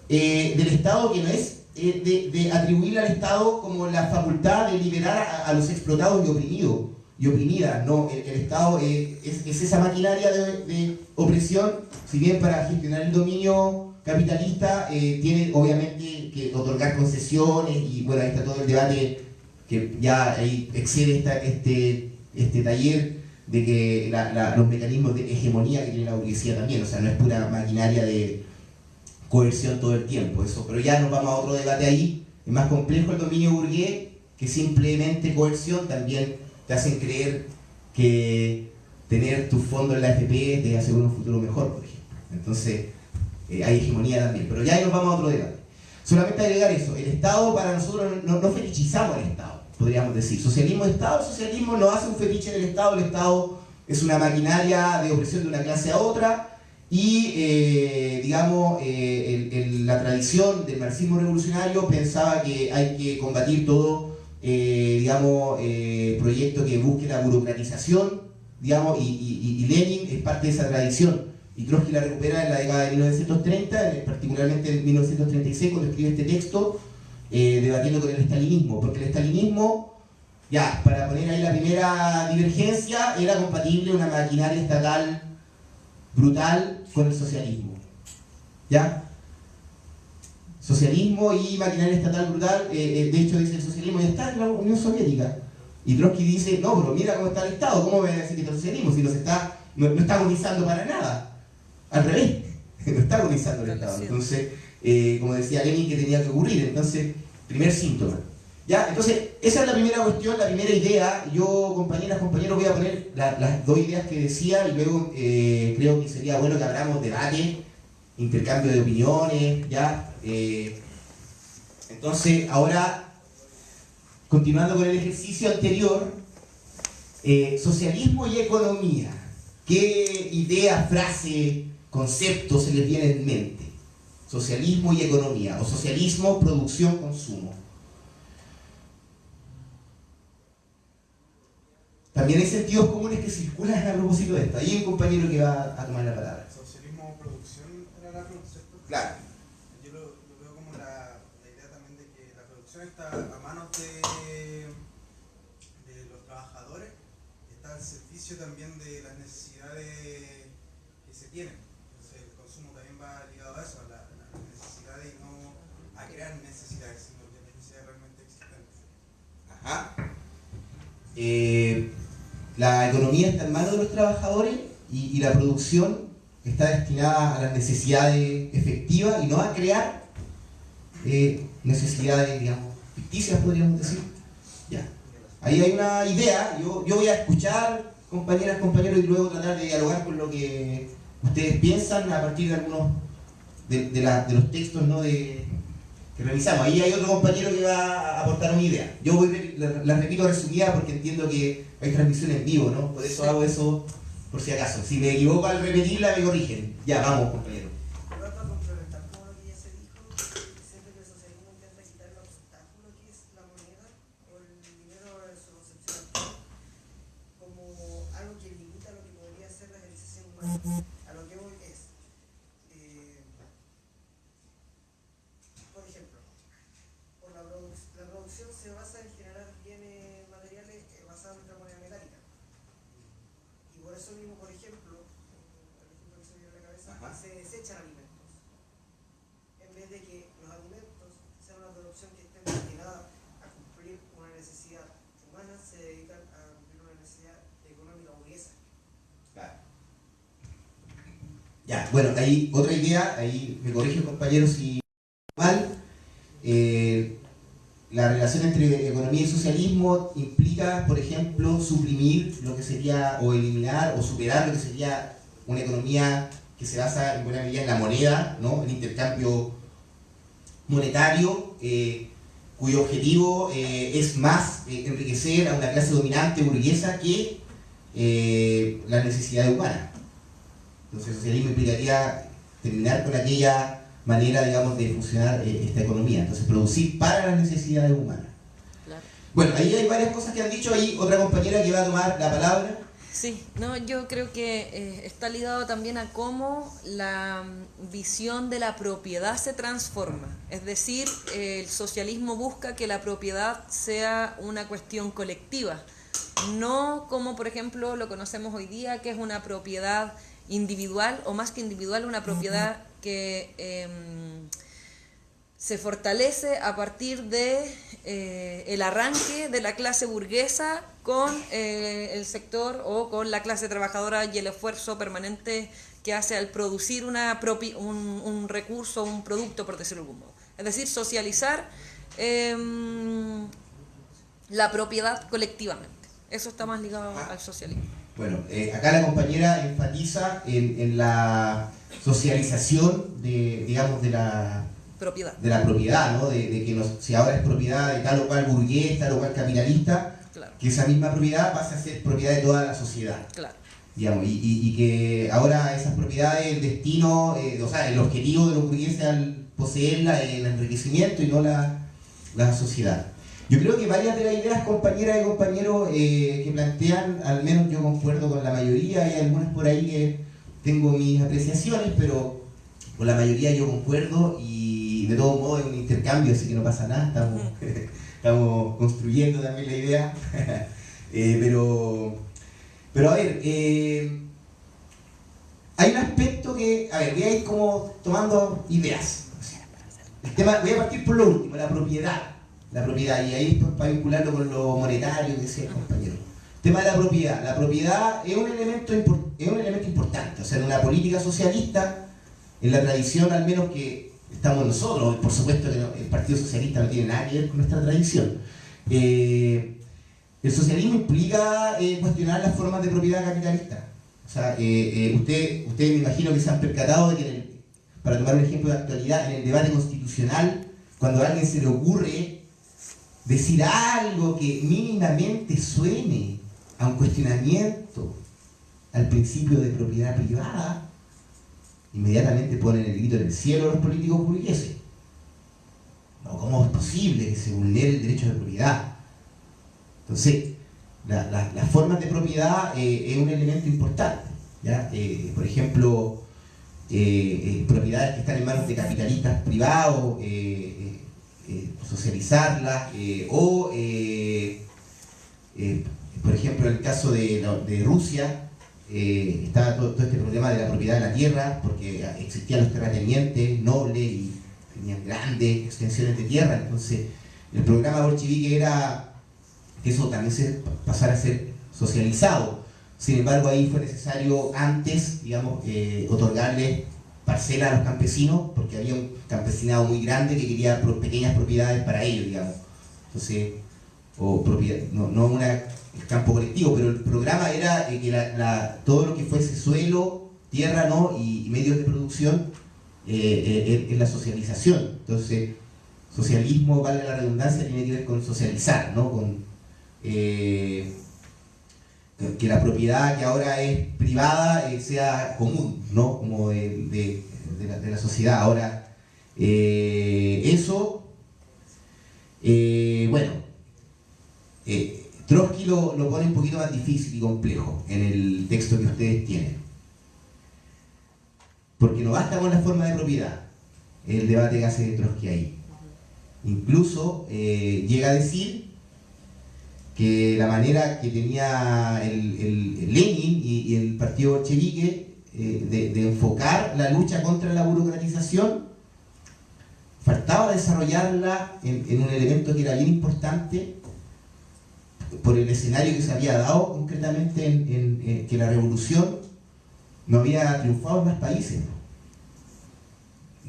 del Estado que no es de atribuirle al Estado como la facultad de liberar a los explotados y oprimidos y oprimidas. No, el Estado es esa maquinaria de opresión, si bien para gestionar el dominio capitalista tiene obviamente que otorgar concesiones, y bueno, ahí está todo el debate que ya ahí excede este taller de que los mecanismos de hegemonía que tiene la burguesía también, o sea, no es pura maquinaria de coerción todo el tiempo, eso, pero ya nos vamos a otro debate ahí. Es más complejo el dominio burgués que simplemente coerción. También te hacen creer que tener tu fondo en la AFP te asegura un futuro mejor, por ejemplo. Entonces, hay hegemonía también, pero ya ahí nos vamos a otro debate. Solamente agregar eso, el Estado para nosotros no fetichizamos al Estado, podríamos decir. Socialismo de Estado, el socialismo no hace un fetiche del Estado, el Estado es una maquinaria de opresión de una clase a otra. Y, digamos, la tradición del marxismo revolucionario pensaba que hay que combatir todo, digamos, proyecto que busque la burocratización, digamos, y Lenin es parte de esa tradición. Y Trotsky la recupera en la década de 1930, particularmente en 1936, cuando escribe este texto, debatiendo con el estalinismo. Porque el estalinismo, ya, para poner ahí la primera divergencia, era compatible una maquinaria estatal brutal con el socialismo, ¿ya? Socialismo y maquinaria estatal brutal, de hecho dice el socialismo ya está en la Unión Soviética, y Trotsky dice, no, pero mira cómo está el Estado, ¿cómo me va a decir que está el socialismo si no está agonizando para nada? Al revés, no está agonizando el Estado. Entonces, como decía Lenin, que tenía que ocurrir. Entonces, primer síntoma. ¿Ya? Entonces, esa es la primera cuestión, la primera idea. Yo, compañeras, compañeros, voy a poner las dos ideas que decía y luego creo que sería bueno que abramos debate, intercambio de opiniones, ¿ya? Entonces, ahora, continuando con el ejercicio anterior, socialismo y economía. ¿Qué idea, frase, concepto se les viene en mente? Socialismo y economía, o socialismo, producción, consumo. También hay sentidos comunes que circulan a propósito de esto. Hay un compañero que va a tomar la palabra. Socialismo, producción, era la producción. Claro. Yo lo veo como la idea también de que la producción está a manos de los trabajadores, está al servicio también de las necesidades que se tienen. Entonces el consumo también va ligado a eso, a las necesidades y no a crear necesidades, sino que necesidades realmente existentes. Ajá. La economía está en manos de los trabajadores y la producción está destinada a las necesidades efectivas y no a crear necesidades, digamos, ficticias, podríamos decir. Ya. Ahí hay una idea. Yo voy a escuchar, compañeras, compañeros, y luego tratar de dialogar con lo que ustedes piensan a partir de algunos de los textos, ¿no?, que revisamos. Ahí hay otro compañero que va a aportar una idea. Yo la repito resumida porque entiendo que hay transmisión en vivo, ¿no? Por eso hago eso, por si acaso. Si me equivoco al repetirla, me corrigen. Ya, vamos, compañero. Para complementar todo lo que ya se dijo, siento que el socialismo intenta quitar el obstáculo que es la moneda o el dinero en su concepción actual, como algo que limita lo que podría ser la realización humana. A lo que voy es, en generar bienes materiales basados en nuestra moneda metálica. Y por eso mismo, por ejemplo, el ejemplo que se me viene a la cabeza, se desechan alimentos. En vez de que los alimentos sean una producción que esté destinada a cumplir una necesidad humana, se dedican a cumplir una necesidad económica burguesa. Claro. Ya, bueno, hay otra idea, ahí me corrige compañero si mal. La relación entre economía y socialismo implica, por ejemplo, suprimir lo que sería, o eliminar, o superar lo que sería una economía que se basa en buena medida en la moneda, ¿no? El intercambio monetario, cuyo objetivo es más enriquecer a una clase dominante burguesa que las necesidades humanas. Entonces el socialismo implicaría terminar con aquella manera, digamos, de funcionar esta economía. Entonces producir para las necesidades humanas. Claro. Bueno, ahí hay varias cosas que han dicho. Hay otra compañera que va a tomar la palabra. Sí, no, yo creo que está ligado también a cómo la visión de la propiedad se transforma. Es decir, el socialismo busca que la propiedad sea una cuestión colectiva, no como por ejemplo lo conocemos hoy día, que es una propiedad individual, o más que individual, una propiedad que se fortalece a partir de el arranque de la clase burguesa con el sector o con la clase trabajadora y el esfuerzo permanente que hace al producir un recurso, un producto, por decirlo de algún modo. Es decir, socializar la propiedad colectivamente. Eso está más ligado al socialismo. Bueno, acá la compañera enfatiza en la socialización de, digamos, de la propiedad, ¿no? De que si ahora es propiedad de tal o cual burgués, tal o cual capitalista, Claro. Que esa misma propiedad pase a ser propiedad de toda la sociedad. Claro. Digamos, y que ahora esas propiedades, el destino, o sea, el objetivo de los burgueses al poseerla es el enriquecimiento y no la sociedad. Yo creo que varias de las ideas, compañeras y compañeros, que plantean, al menos yo concuerdo con la mayoría, hay algunas por ahí que tengo mis apreciaciones, pero con la mayoría yo concuerdo, y de todos modos es un intercambio, así que no pasa nada, estamos construyendo también la idea. Pero a ver, hay un aspecto que, a ver, voy a ir como tomando ideas. El tema, voy a partir por lo último, la propiedad. La propiedad, y ahí para vincularlo con lo monetario que decía el compañero. El tema de la propiedad. La propiedad es un elemento importante. O sea, en una política socialista, en la tradición al menos que estamos nosotros, por supuesto que el Partido Socialista no tiene nada que ver con nuestra tradición. El socialismo implica cuestionar las formas de propiedad capitalista. O sea, ustedes me imagino que se han percatado de que, para tomar un ejemplo de actualidad, en el debate constitucional, cuando a alguien se le ocurre decir algo que mínimamente suene a un cuestionamiento al principio de propiedad privada, inmediatamente ponen el grito en el cielo los políticos burgueses. No, ¿cómo es posible que se vulnere el derecho de propiedad? Entonces, las formas de propiedad es un elemento importante, ¿ya? Por ejemplo, propiedades que están en manos de capitalistas privados, socializarlas, por ejemplo, en el caso de Rusia, estaba todo este problema de la propiedad de la tierra, porque existían los terratenientes nobles y tenían grandes extensiones de tierra. Entonces el programa bolchevique era que eso también pasara a ser socializado. Sin embargo, ahí fue necesario antes, digamos, otorgarle parcela a los campesinos, porque había un campesinado muy grande que quería pequeñas propiedades para ellos, digamos. Entonces, o propiedad, no un campo colectivo, pero el programa era que todo lo que fuese suelo, tierra, ¿no? y medios de producción es la socialización. Entonces, socialismo, vale la redundancia, tiene que ver con socializar, ¿no? Con que la propiedad que ahora es privada sea común, ¿no? Como de la sociedad. Ahora, eso, bueno, Trotsky lo pone un poquito más difícil y complejo en el texto que ustedes tienen. Porque no basta con la forma de propiedad, el debate que hace Trotsky ahí. Incluso llega a decir que la manera que tenía el Lenin y el partido bolchevique de enfocar la lucha contra la burocratización, faltaba desarrollarla en un elemento que era bien importante por el escenario que se había dado concretamente en que la revolución no había triunfado en más países,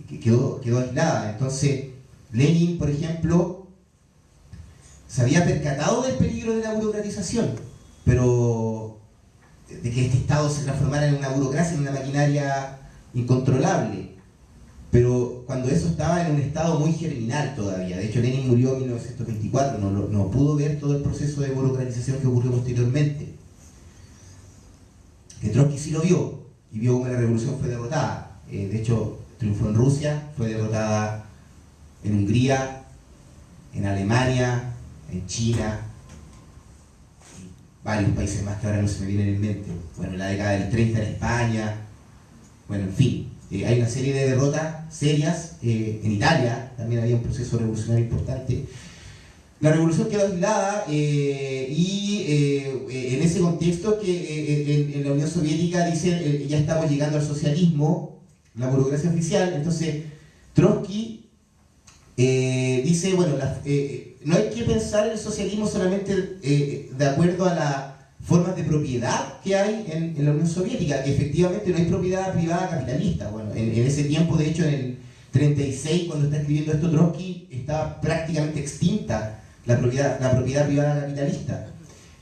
que quedó aislada. Entonces Lenin, por ejemplo, se había percatado del peligro de la burocratización, pero de que este Estado se transformara en una burocracia, en una maquinaria incontrolable. Pero cuando eso estaba en un estado muy germinal todavía, de hecho Lenin murió en 1924, no pudo ver todo el proceso de burocratización que ocurrió posteriormente. Que Trotsky sí lo vio, y vio cómo la revolución fue derrotada. De hecho, triunfó en Rusia, fue derrotada en Hungría, en Alemania, en China, y varios países más que ahora no se me vienen en mente. Bueno, en la década del 30 en España, bueno, en fin. Hay una serie de derrotas serias. En Italia también había un proceso revolucionario importante. La revolución quedó aislada y en ese contexto que en la Unión Soviética dicen ya estamos llegando al socialismo, la burocracia oficial. Entonces Trotsky dice, bueno, no hay que pensar el socialismo solamente de acuerdo a las formas de propiedad que hay en la Unión Soviética, que efectivamente no hay propiedad privada capitalista. Bueno, en ese tiempo, de hecho, en el 36, cuando está escribiendo esto Trotsky, estaba prácticamente extinta la propiedad privada capitalista.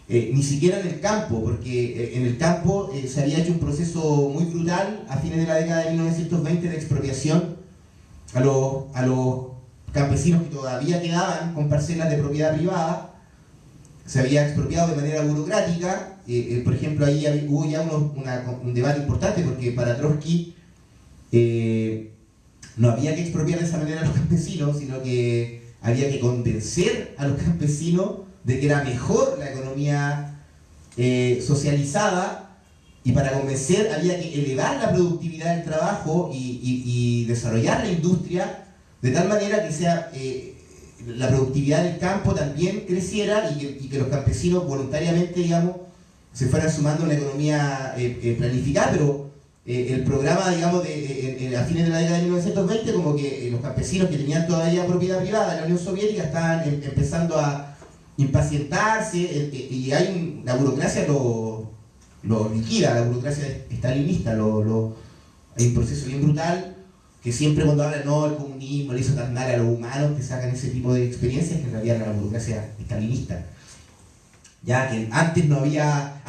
Ni siquiera en el campo, porque en el campo se había hecho un proceso muy brutal a fines de la década de 1920 de expropiación a los campesinos que todavía quedaban con parcelas de propiedad privada. Se había expropiado de manera burocrática. Por ejemplo, ahí hubo ya un debate importante, porque para Trotsky no había que expropiar de esa manera a los campesinos, sino que había que convencer a los campesinos de que era mejor la economía socializada, y para convencer había que elevar la productividad del trabajo y desarrollar la industria de tal manera que sea la productividad del campo también creciera y que los campesinos voluntariamente, digamos, se fueran sumando a una economía planificada. Pero el programa, digamos, a fines de la década de 1920, como que los campesinos que tenían todavía propiedad privada en la Unión Soviética estaban empezando a impacientarse, y la burocracia lo liquida, la burocracia estalinista, hay un proceso bien brutal, que siempre cuando hablan, no, el comunismo le hizo tan mal a los humanos, que sacan ese tipo de experiencias, que en realidad era la burocracia estalinista. Ya que antes había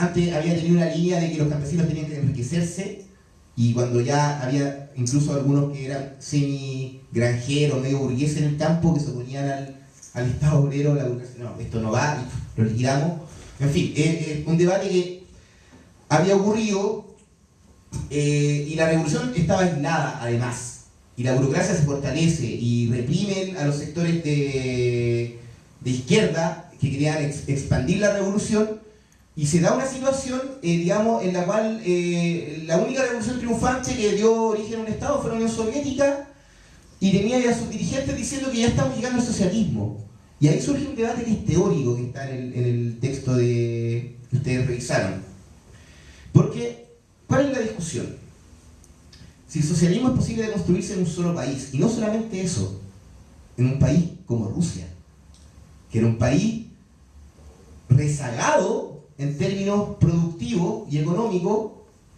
tenido una línea de que los campesinos tenían que enriquecerse, y cuando ya había incluso algunos que eran semi-granjeros, medio burgueses en el campo, que se oponían al Estado obrero, la burocracia, no, esto no va, y lo liquidamos. En fin, un debate que había ocurrido, y la revolución estaba aislada además, y la burocracia se fortalece y reprimen a los sectores de izquierda que querían expandir la revolución, y se da una situación, digamos, en la cual la única revolución triunfante que dio origen a un Estado fue la Unión Soviética, y tenía ya sus dirigentes diciendo que ya estamos llegando al socialismo. Y ahí surge un debate que es teórico, que está en el texto que ustedes revisaron. Porque, ¿cuál es la discusión? Si el socialismo es posible de construirse en un solo país, y no solamente eso, en un país como Rusia, que era un país rezagado en términos productivos y económicos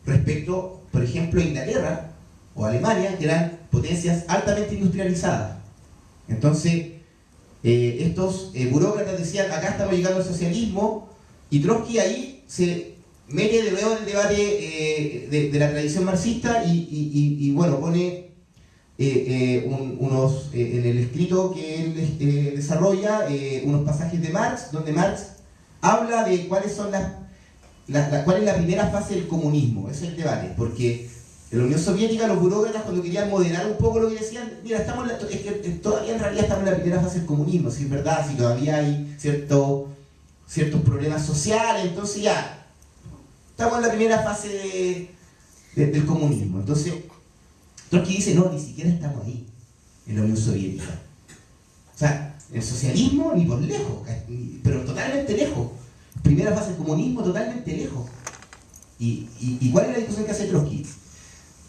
respecto, por ejemplo, a Inglaterra o Alemania, que eran potencias altamente industrializadas. Entonces, estos burócratas decían, acá estamos llegando al socialismo, y Trotsky ahí se mete de nuevo en el debate de la tradición marxista y bueno, pone en el escrito que él desarrolla unos pasajes de Marx, donde Marx habla de cuáles son cuál es la primera fase del comunismo. Ese es el debate, porque en la Unión Soviética los burócratas, cuando querían moderar un poco lo que decían, mira, todavía en realidad estamos en la primera fase del comunismo, si es verdad, si todavía hay ciertos problemas sociales, entonces ya estamos en la primera fase del comunismo. Entonces Trotsky dice, no, ni siquiera estamos ahí en la Unión Soviética. O sea, el socialismo ni por lejos, pero totalmente totalmente lejos. Primera fase del comunismo, totalmente lejos. ¿Y cuál es la discusión que hace Trotsky?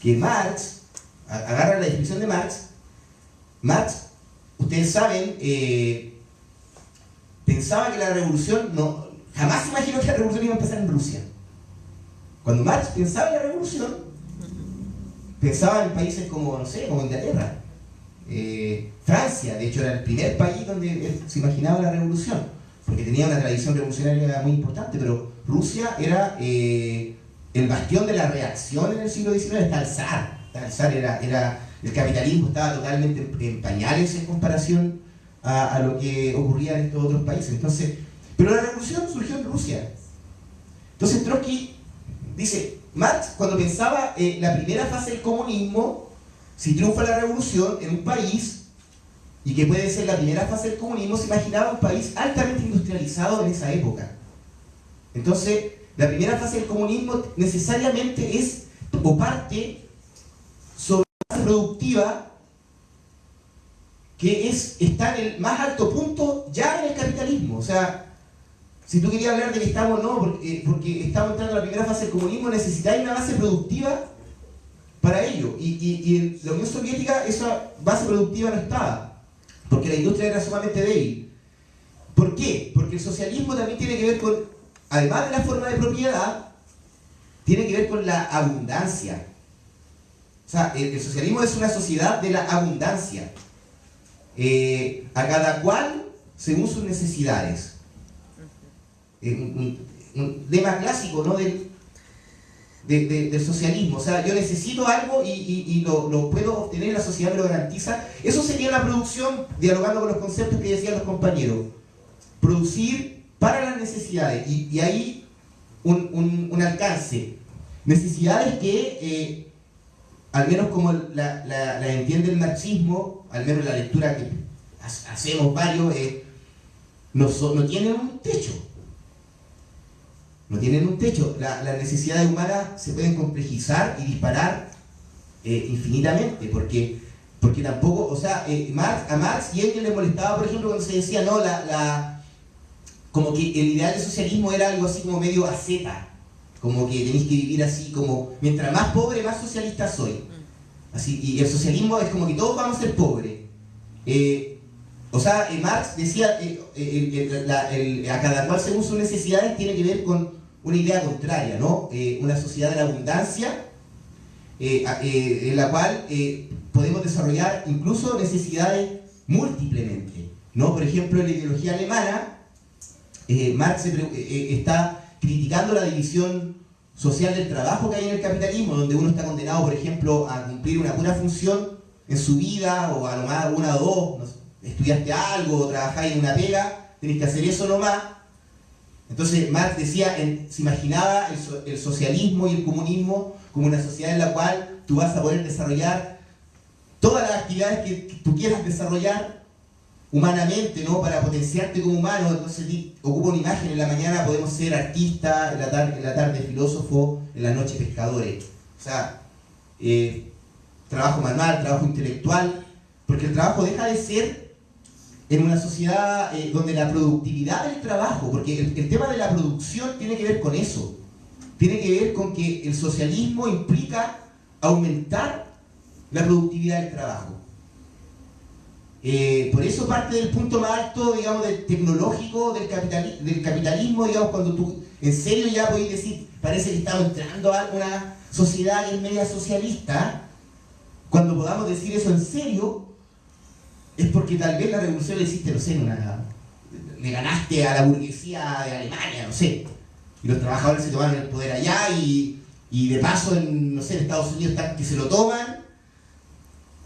Que Marx, agarra la definición de Marx, ustedes saben, pensaba que la revolución, jamás imaginó que la revolución iba a empezar en Rusia. Cuando Marx pensaba en la revolución, pensaba en países como, no sé, como Inglaterra, Francia, de hecho era el primer país donde se imaginaba la revolución, porque tenía una tradición revolucionaria muy importante, pero Rusia era el bastión de la reacción en el siglo XIX. Está el zar era el capitalismo estaba totalmente en pañales en comparación a lo que ocurría en estos otros países. Entonces, pero la revolución surgió en Rusia. Entonces Trotsky dice, Marx cuando pensaba la primera fase del comunismo, si triunfa la revolución en un país, y que puede ser la primera fase del comunismo, se imaginaba un país altamente industrializado en esa época. Entonces, la primera fase del comunismo necesariamente es o parte sobre una base productiva que está en el más alto punto ya en el capitalismo. O sea, si tú querías hablar de que estamos, porque estamos entrando en la primera fase del comunismo, necesitáis una base productiva para ello. Y en la Unión Soviética esa base productiva no estaba, porque la industria era sumamente débil. ¿Por qué? Porque el socialismo también tiene que ver con, además de la forma de propiedad, tiene que ver con la abundancia. O sea, el socialismo es una sociedad de la abundancia. A cada cual según sus necesidades. Un lema clásico, ¿no?, del socialismo. O sea, yo necesito algo y lo puedo obtener, la sociedad me lo garantiza. Eso sería la producción, dialogando con los conceptos que decían los compañeros. Producir para las necesidades. Y ahí un alcance. Necesidades que, al menos como la entiende el marxismo, al menos la lectura que hacemos varios, no tienen un techo. No tienen un techo. Las necesidades humanas se pueden complejizar y disparar infinitamente, porque tampoco, o sea, a Marx y Engels les molestaba, por ejemplo, cuando se decía, no, como que el ideal de socialismo era algo así como medio asceta, como que tenéis que vivir así, como, mientras más pobre, más socialista soy. Así, y el socialismo es como que todos vamos a ser pobres. O sea, Marx decía, a cada cual según sus necesidades, tiene que ver con una idea contraria, ¿no? Una sociedad de la abundancia, en la cual podemos desarrollar incluso necesidades múltiplemente, ¿no? Por ejemplo, en la ideología alemana, Marx está criticando la división social del trabajo que hay en el capitalismo, donde uno está condenado, por ejemplo, a cumplir una pura función en su vida, o a lo más una o dos, no sé, estudiaste algo, o trabajáis en una pega, tenés que hacer eso nomás. Entonces Marx decía, se imaginaba el socialismo y el comunismo como una sociedad en la cual tú vas a poder desarrollar todas las actividades que tú quieras desarrollar humanamente, ¿no?, para potenciarte como humano. Entonces ocupa una imagen: en la mañana podemos ser artistas, en la tarde filósofos, en la noche pescadores. O sea, trabajo manual, trabajo intelectual, porque el trabajo deja de ser en una sociedad donde la productividad del trabajo, porque el tema de la producción tiene que ver con eso, tiene que ver con que el socialismo implica aumentar la productividad del trabajo. Por eso parte del punto más alto, digamos, del tecnológico del capitalismo, digamos, cuando tú en serio ya podés decir, parece que estamos entrando a una sociedad que es media socialista. Cuando podamos decir eso en serio, es porque tal vez la revolución le hiciste, no sé, le ganaste a la burguesía de Alemania, no sé, y los trabajadores se tomaron el poder allá, y de paso en, no sé, en Estados Unidos están que se lo toman.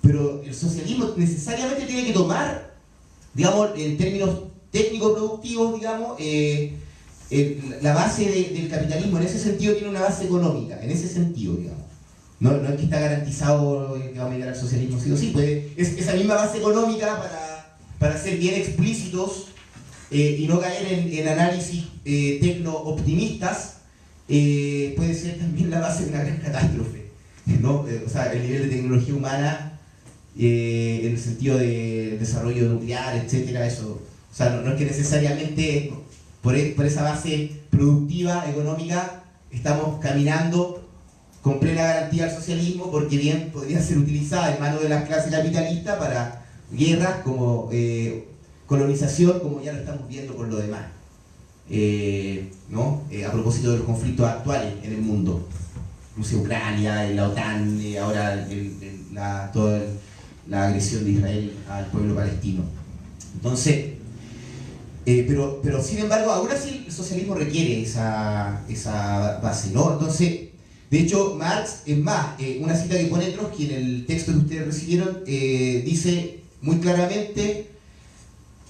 Pero el socialismo necesariamente tiene que tomar, digamos, en términos técnico-productivos, digamos, la base del capitalismo. En ese sentido tiene una base económica, en ese sentido, digamos. No es que está garantizado que vamos a llegar al socialismo sí o sí. Esa misma base económica, para ser bien explícitos y no caer en análisis tecno-optimistas, puede ser también la base de una gran catástrofe, ¿no? O sea, el nivel de tecnología humana, en el sentido de desarrollo nuclear, etcétera, eso, o sea, no es que necesariamente por esa base productiva, económica, estamos caminando con plena garantía al socialismo, porque bien podría ser utilizada en manos de las clases capitalistas para guerras como colonización, como ya lo estamos viendo con lo demás. ¿No? A propósito de los conflictos actuales en el mundo, Rusia, Ucrania, la OTAN, ahora toda la agresión de Israel al pueblo palestino. Entonces, pero sin embargo, aún así el socialismo requiere esa base, ¿no? Entonces, de hecho, Marx, es más, una cita que pone Trotsky en el texto que ustedes recibieron, dice muy claramente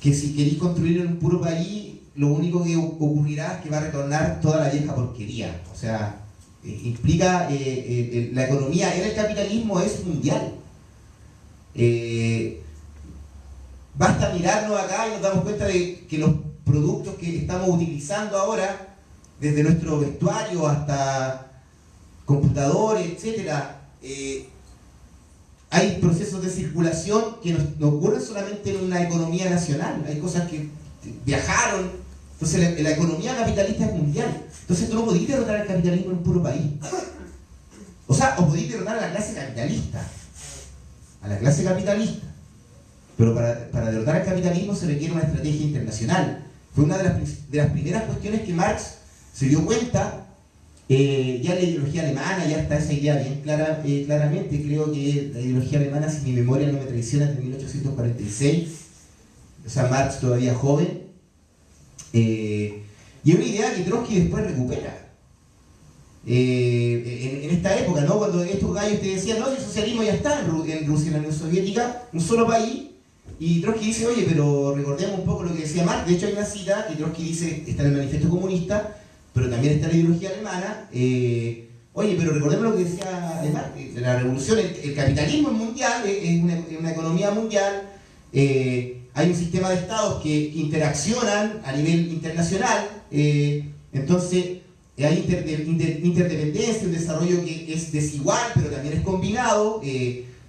que si queréis construir en un puro país, lo único que ocurrirá es que va a retornar toda la vieja porquería. O sea, implica la economía en el capitalismo es mundial. Basta mirarnos acá y nos damos cuenta de que los productos que estamos utilizando ahora, desde nuestro vestuario hasta computadores, etcétera, hay procesos de circulación que no ocurren solamente en una economía nacional. Hay cosas que viajaron. Entonces la economía capitalista es mundial. Entonces tú no podés derrotar al capitalismo en un puro país. O sea, o podés derrotar a la clase capitalista. A la clase capitalista. Pero para derrotar al capitalismo se requiere una estrategia internacional. Fue una de las primeras cuestiones que Marx se dio cuenta. Ya la ideología alemana ya está esa idea bien claramente. Creo que la ideología alemana, si mi memoria no me traiciona, es de 1846. O sea, Marx todavía joven. Y es una idea que Trotsky después recupera. En esta época, ¿no? Cuando estos gallos te decían, no, el socialismo ya está en Rusia, en la Unión Soviética, un solo país. Y Trotsky dice, oye, pero recordemos un poco lo que decía Marx. De hecho hay una cita que Trotsky dice, está en el Manifiesto Comunista, pero también está en la ideología alemana. Oye, pero recordemos lo que decía Marx, la revolución, el capitalismo es mundial, es una economía mundial. Hay un sistema de estados que interaccionan a nivel internacional, entonces hay interdependencia, un desarrollo que es desigual, pero también es combinado,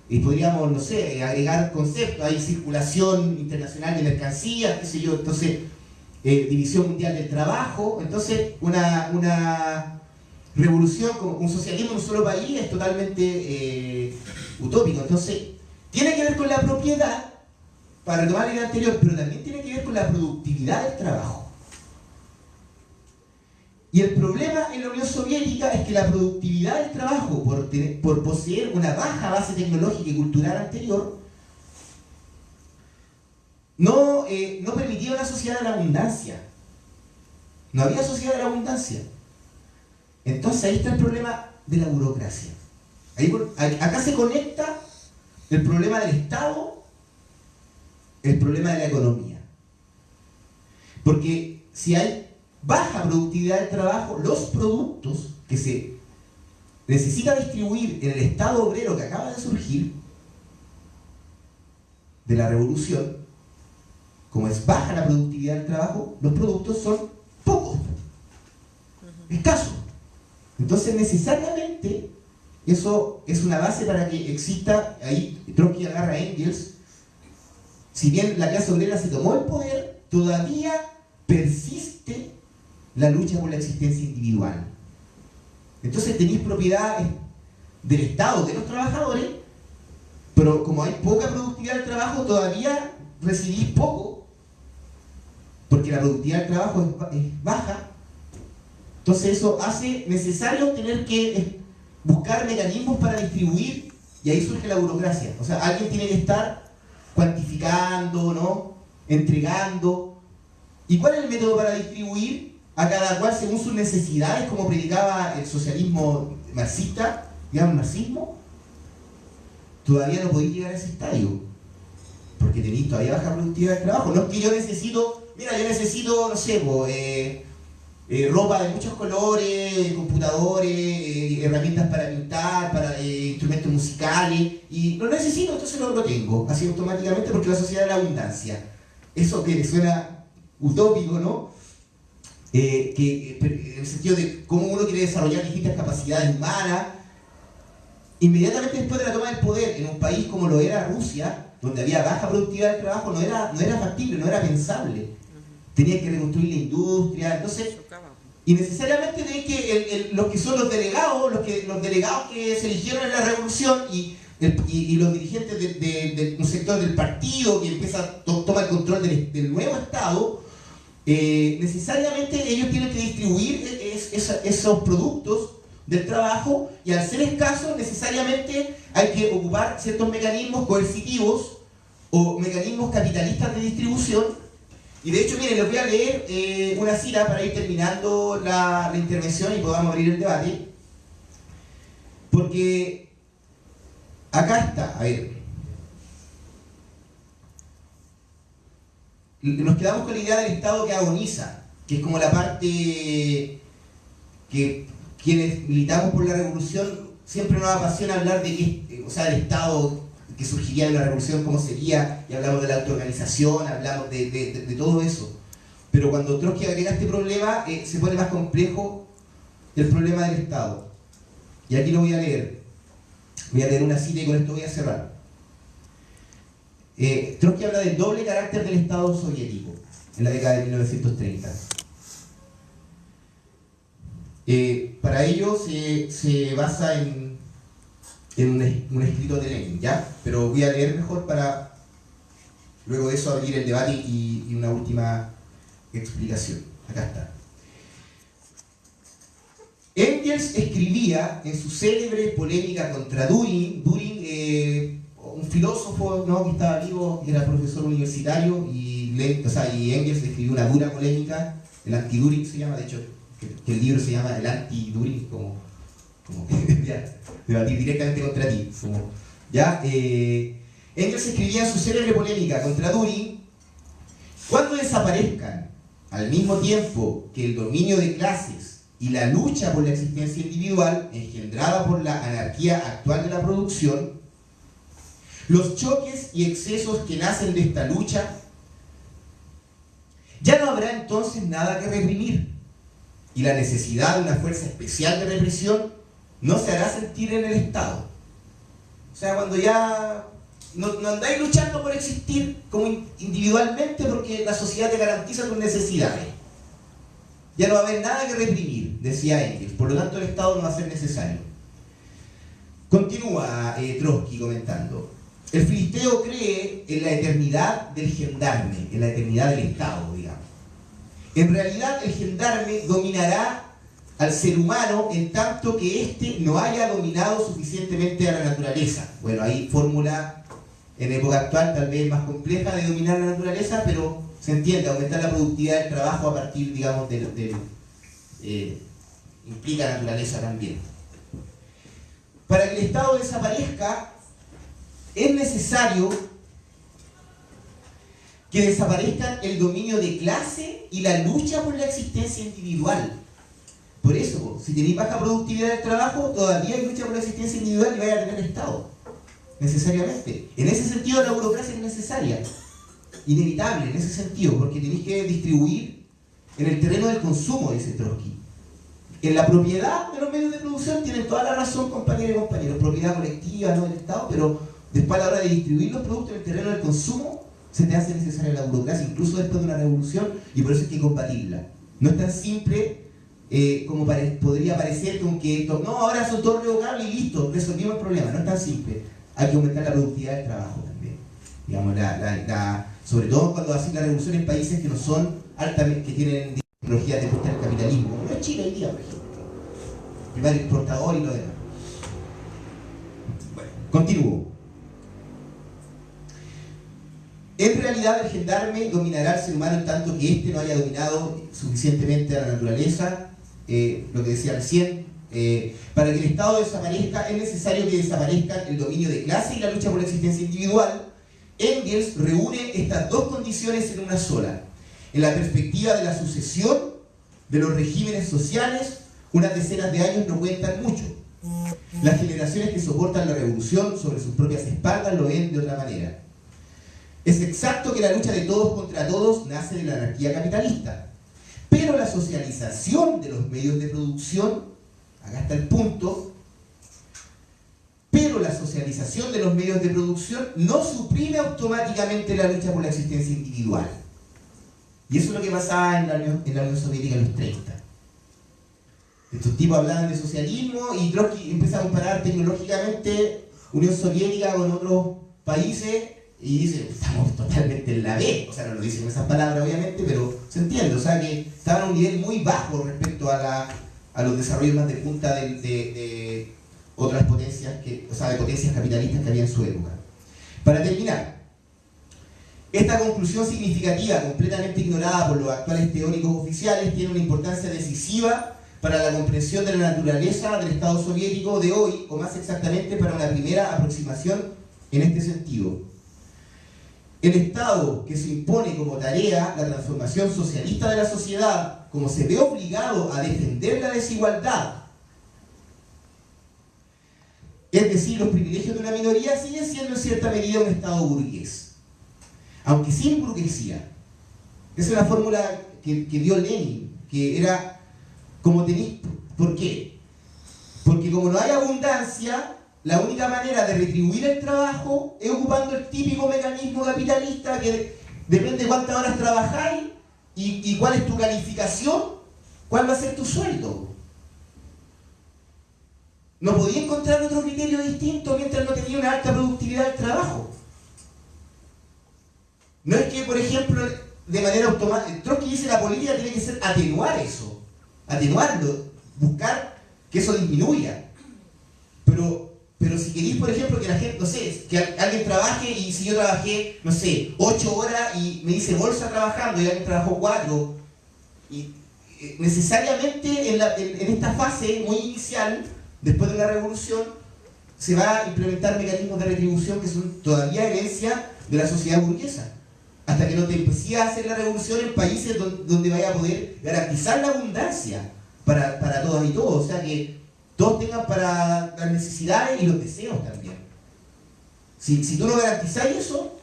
y podríamos, no sé, agregar conceptos, hay circulación internacional de mercancías, qué sé yo, entonces, división mundial del trabajo, entonces una revolución, como un socialismo en un solo país es totalmente utópico, entonces tiene que ver con la propiedad, para retomar la idea anterior, pero también tiene que ver con la productividad del trabajo. Y el problema en la Unión Soviética es que la productividad del trabajo, por poseer una baja base tecnológica y cultural anterior, no permitía una sociedad de la abundancia. No había sociedad de la abundancia. Entonces ahí está el problema de la burocracia. Acá se conecta el problema del Estado, el problema de la economía. Porque si hay baja productividad del trabajo, los productos que se necesita distribuir en el Estado obrero que acaba de surgir de la revolución, como es baja la productividad del trabajo, los productos son pocos, escasos. Entonces necesariamente eso es una base para que exista, ahí Trotsky agarra a Engels. Si bien la clase obrera se tomó el poder, todavía persiste la lucha por la existencia individual. Entonces tenéis propiedad del Estado, de los trabajadores, pero como hay poca productividad del trabajo, todavía recibís poco, porque la productividad del trabajo es baja. Entonces eso hace necesario tener que buscar mecanismos para distribuir, y ahí surge la burocracia. O sea, alguien tiene que estar cuantificando, ¿no? Entregando. ¿Y cuál es el método para distribuir? A cada cual según sus necesidades, como predicaba el socialismo marxista, digamos, el marxismo. Todavía no podéis llegar a ese estadio, porque tenéis todavía baja productividad del trabajo. No es que yo necesito, mira, yo necesito, no sé, ropa de muchos colores, computadores, herramientas para pintar, para instrumentos musicales, y lo necesito, entonces no lo tengo, así automáticamente, porque la sociedad de la abundancia. Eso que suena utópico, ¿no? En el sentido de cómo uno quiere desarrollar distintas capacidades humanas. Inmediatamente después de la toma del poder, en un país como lo era Rusia, donde había baja productividad del trabajo, no era factible, no era pensable. Tenía que reconstruir la industria, Entonces, y necesariamente de que los que son los delegados, los delegados que se eligieron en la revolución y los dirigentes de un sector del partido que toma el control del nuevo Estado, necesariamente ellos tienen que distribuir esos productos del trabajo, y al ser escasos necesariamente hay que ocupar ciertos mecanismos coercitivos o mecanismos capitalistas de distribución. Y de hecho, miren, les voy a leer una cita para ir terminando la intervención y podamos abrir el debate, porque acá está, a ver, nos quedamos con la idea del Estado que agoniza, que es como la parte que quienes militamos por la revolución siempre nos apasiona hablar de que, o sea, del Estado que surgiría de la revolución, cómo sería, y hablamos de la autoorganización, hablamos de todo eso. Pero cuando Trotsky agrega este problema, se pone más complejo el problema del Estado. Y aquí lo voy a leer. Voy a leer una cita y con esto voy a cerrar. Trotsky habla del doble carácter del Estado soviético en la década de 1930. Para ello se basa en un escrito de Lenin, ¿ya? Pero voy a leer mejor para luego de eso abrir el debate y una última explicación. Acá está. Engels escribía en su célebre polémica contra Düring, un filósofo, ¿no?, que estaba vivo, era profesor universitario, y Engels escribió una dura polémica, el anti-Düring se llama, de hecho, que el libro se llama el anti-Düring, como ya, debatir directamente contra ti. Engels escribía en su célebre polémica contra Düring: cuando desaparezcan, al mismo tiempo que el dominio de clases y la lucha por la existencia individual engendrada por la anarquía actual de la producción, los choques y excesos que nacen de esta lucha, ya no habrá entonces nada que reprimir, y la necesidad de una fuerza especial de represión no se hará sentir en el Estado. O sea, cuando ya no andáis luchando por existir como individualmente, porque la sociedad te garantiza tus necesidades, ya no va a haber nada que reprimir, decía Engels. Por lo tanto, el Estado no va a ser necesario. Continúa Trotsky comentando: el filisteo cree en la eternidad del gendarme, en la eternidad del Estado, digamos. En realidad, el gendarme dominará al ser humano en tanto que éste no haya dominado suficientemente a la naturaleza. Bueno, hay fórmula en época actual tal vez más compleja de dominar la naturaleza, pero se entiende, aumentar la productividad del trabajo a partir, digamos, implica naturaleza también. Para que el Estado desaparezca, es necesario que desaparezcan el dominio de clase y la lucha por la existencia individual. Por eso, si tenéis baja productividad del trabajo, todavía hay lucha por la existencia individual y vais a tener Estado, necesariamente. En ese sentido, la burocracia es necesaria, inevitable en ese sentido, porque tenéis que distribuir en el terreno del consumo, dice Trotsky. En la propiedad de los medios de producción tienen toda la razón, compañeros y compañeros, propiedad colectiva, no del Estado, pero después a la hora de distribuir los productos en el terreno del consumo, se te hace necesaria la burocracia, incluso después de una revolución, y por eso hay que combatirla. No es tan simple como podría parecer, con que esto, no, ahora son todos revocables y listo, resolvimos el problema. No es tan simple. Hay que aumentar la productividad del trabajo también. Digamos, sobre todo cuando hacen la revolución en países que no son altamente, que tienen tecnologías de punta del capitalismo, como es Chile hoy día, por ejemplo. Primer exportador y lo demás. Bueno, continúo. En realidad, el gendarme dominará al ser humano en tanto que éste no haya dominado suficientemente a la naturaleza, lo que decía recién. Para que el Estado desaparezca, es necesario que desaparezcan el dominio de clase y la lucha por la existencia individual. Engels reúne estas dos condiciones en una sola. En la perspectiva de la sucesión de los regímenes sociales, unas decenas de años no cuentan mucho. Las generaciones que soportan la revolución sobre sus propias espaldas lo ven de otra manera. Es exacto que la lucha de todos contra todos nace de la anarquía capitalista, pero la socialización de los medios de producción, acá está el punto, pero la socialización de los medios de producción no suprime automáticamente la lucha por la existencia individual. Y eso es lo que pasaba en la Unión Soviética en los 30. Estos tipos hablaban de socialismo y Trotsky empieza a comparar tecnológicamente Unión Soviética con otros países y dice, estamos totalmente en la B. O sea, no lo dicen con esas palabras obviamente, pero se entiende. O sea, que estaban a un nivel muy bajo respecto a los desarrollos más de punta de otras potencias, o sea, de potencias capitalistas que había en su época. Para terminar, esta conclusión significativa, completamente ignorada por los actuales teóricos oficiales, tiene una importancia decisiva para la comprensión de la naturaleza del Estado soviético de hoy, o más exactamente para una primera aproximación en este sentido. El Estado que se impone como tarea la transformación socialista de la sociedad, como se ve obligado a defender la desigualdad, es decir, los privilegios de una minoría, sigue siendo en cierta medida un Estado burgués, aunque sin burguesía. Esa es la fórmula que dio Lenin, que era como tenéis. ¿Por qué? Porque como no hay abundancia, la única manera de retribuir el trabajo es ocupando el típico mecanismo capitalista que depende de cuántas horas trabajáis y cuál es tu calificación, cuál va a ser tu sueldo. No podía encontrar otro criterio distinto mientras no tenía una alta productividad del trabajo. No es que, por ejemplo, de manera automática, Trotsky dice que la política tiene que ser atenuar eso, atenuarlo, buscar que eso disminuya. Pero si queréis, por ejemplo, que la gente, no sé, que alguien trabaje y si yo trabajé, no sé, 8 horas y me dice bolsa trabajando y alguien trabajó 4, y necesariamente en esta fase muy inicial, después de la revolución, se va a implementar mecanismos de retribución que son todavía herencia de la sociedad burguesa. Hasta que no te empecé a hacer la revolución en países donde vaya a poder garantizar la abundancia para todas y todos. O sea, que todos tengan para las necesidades y los deseos también. Si tú no garantizas eso,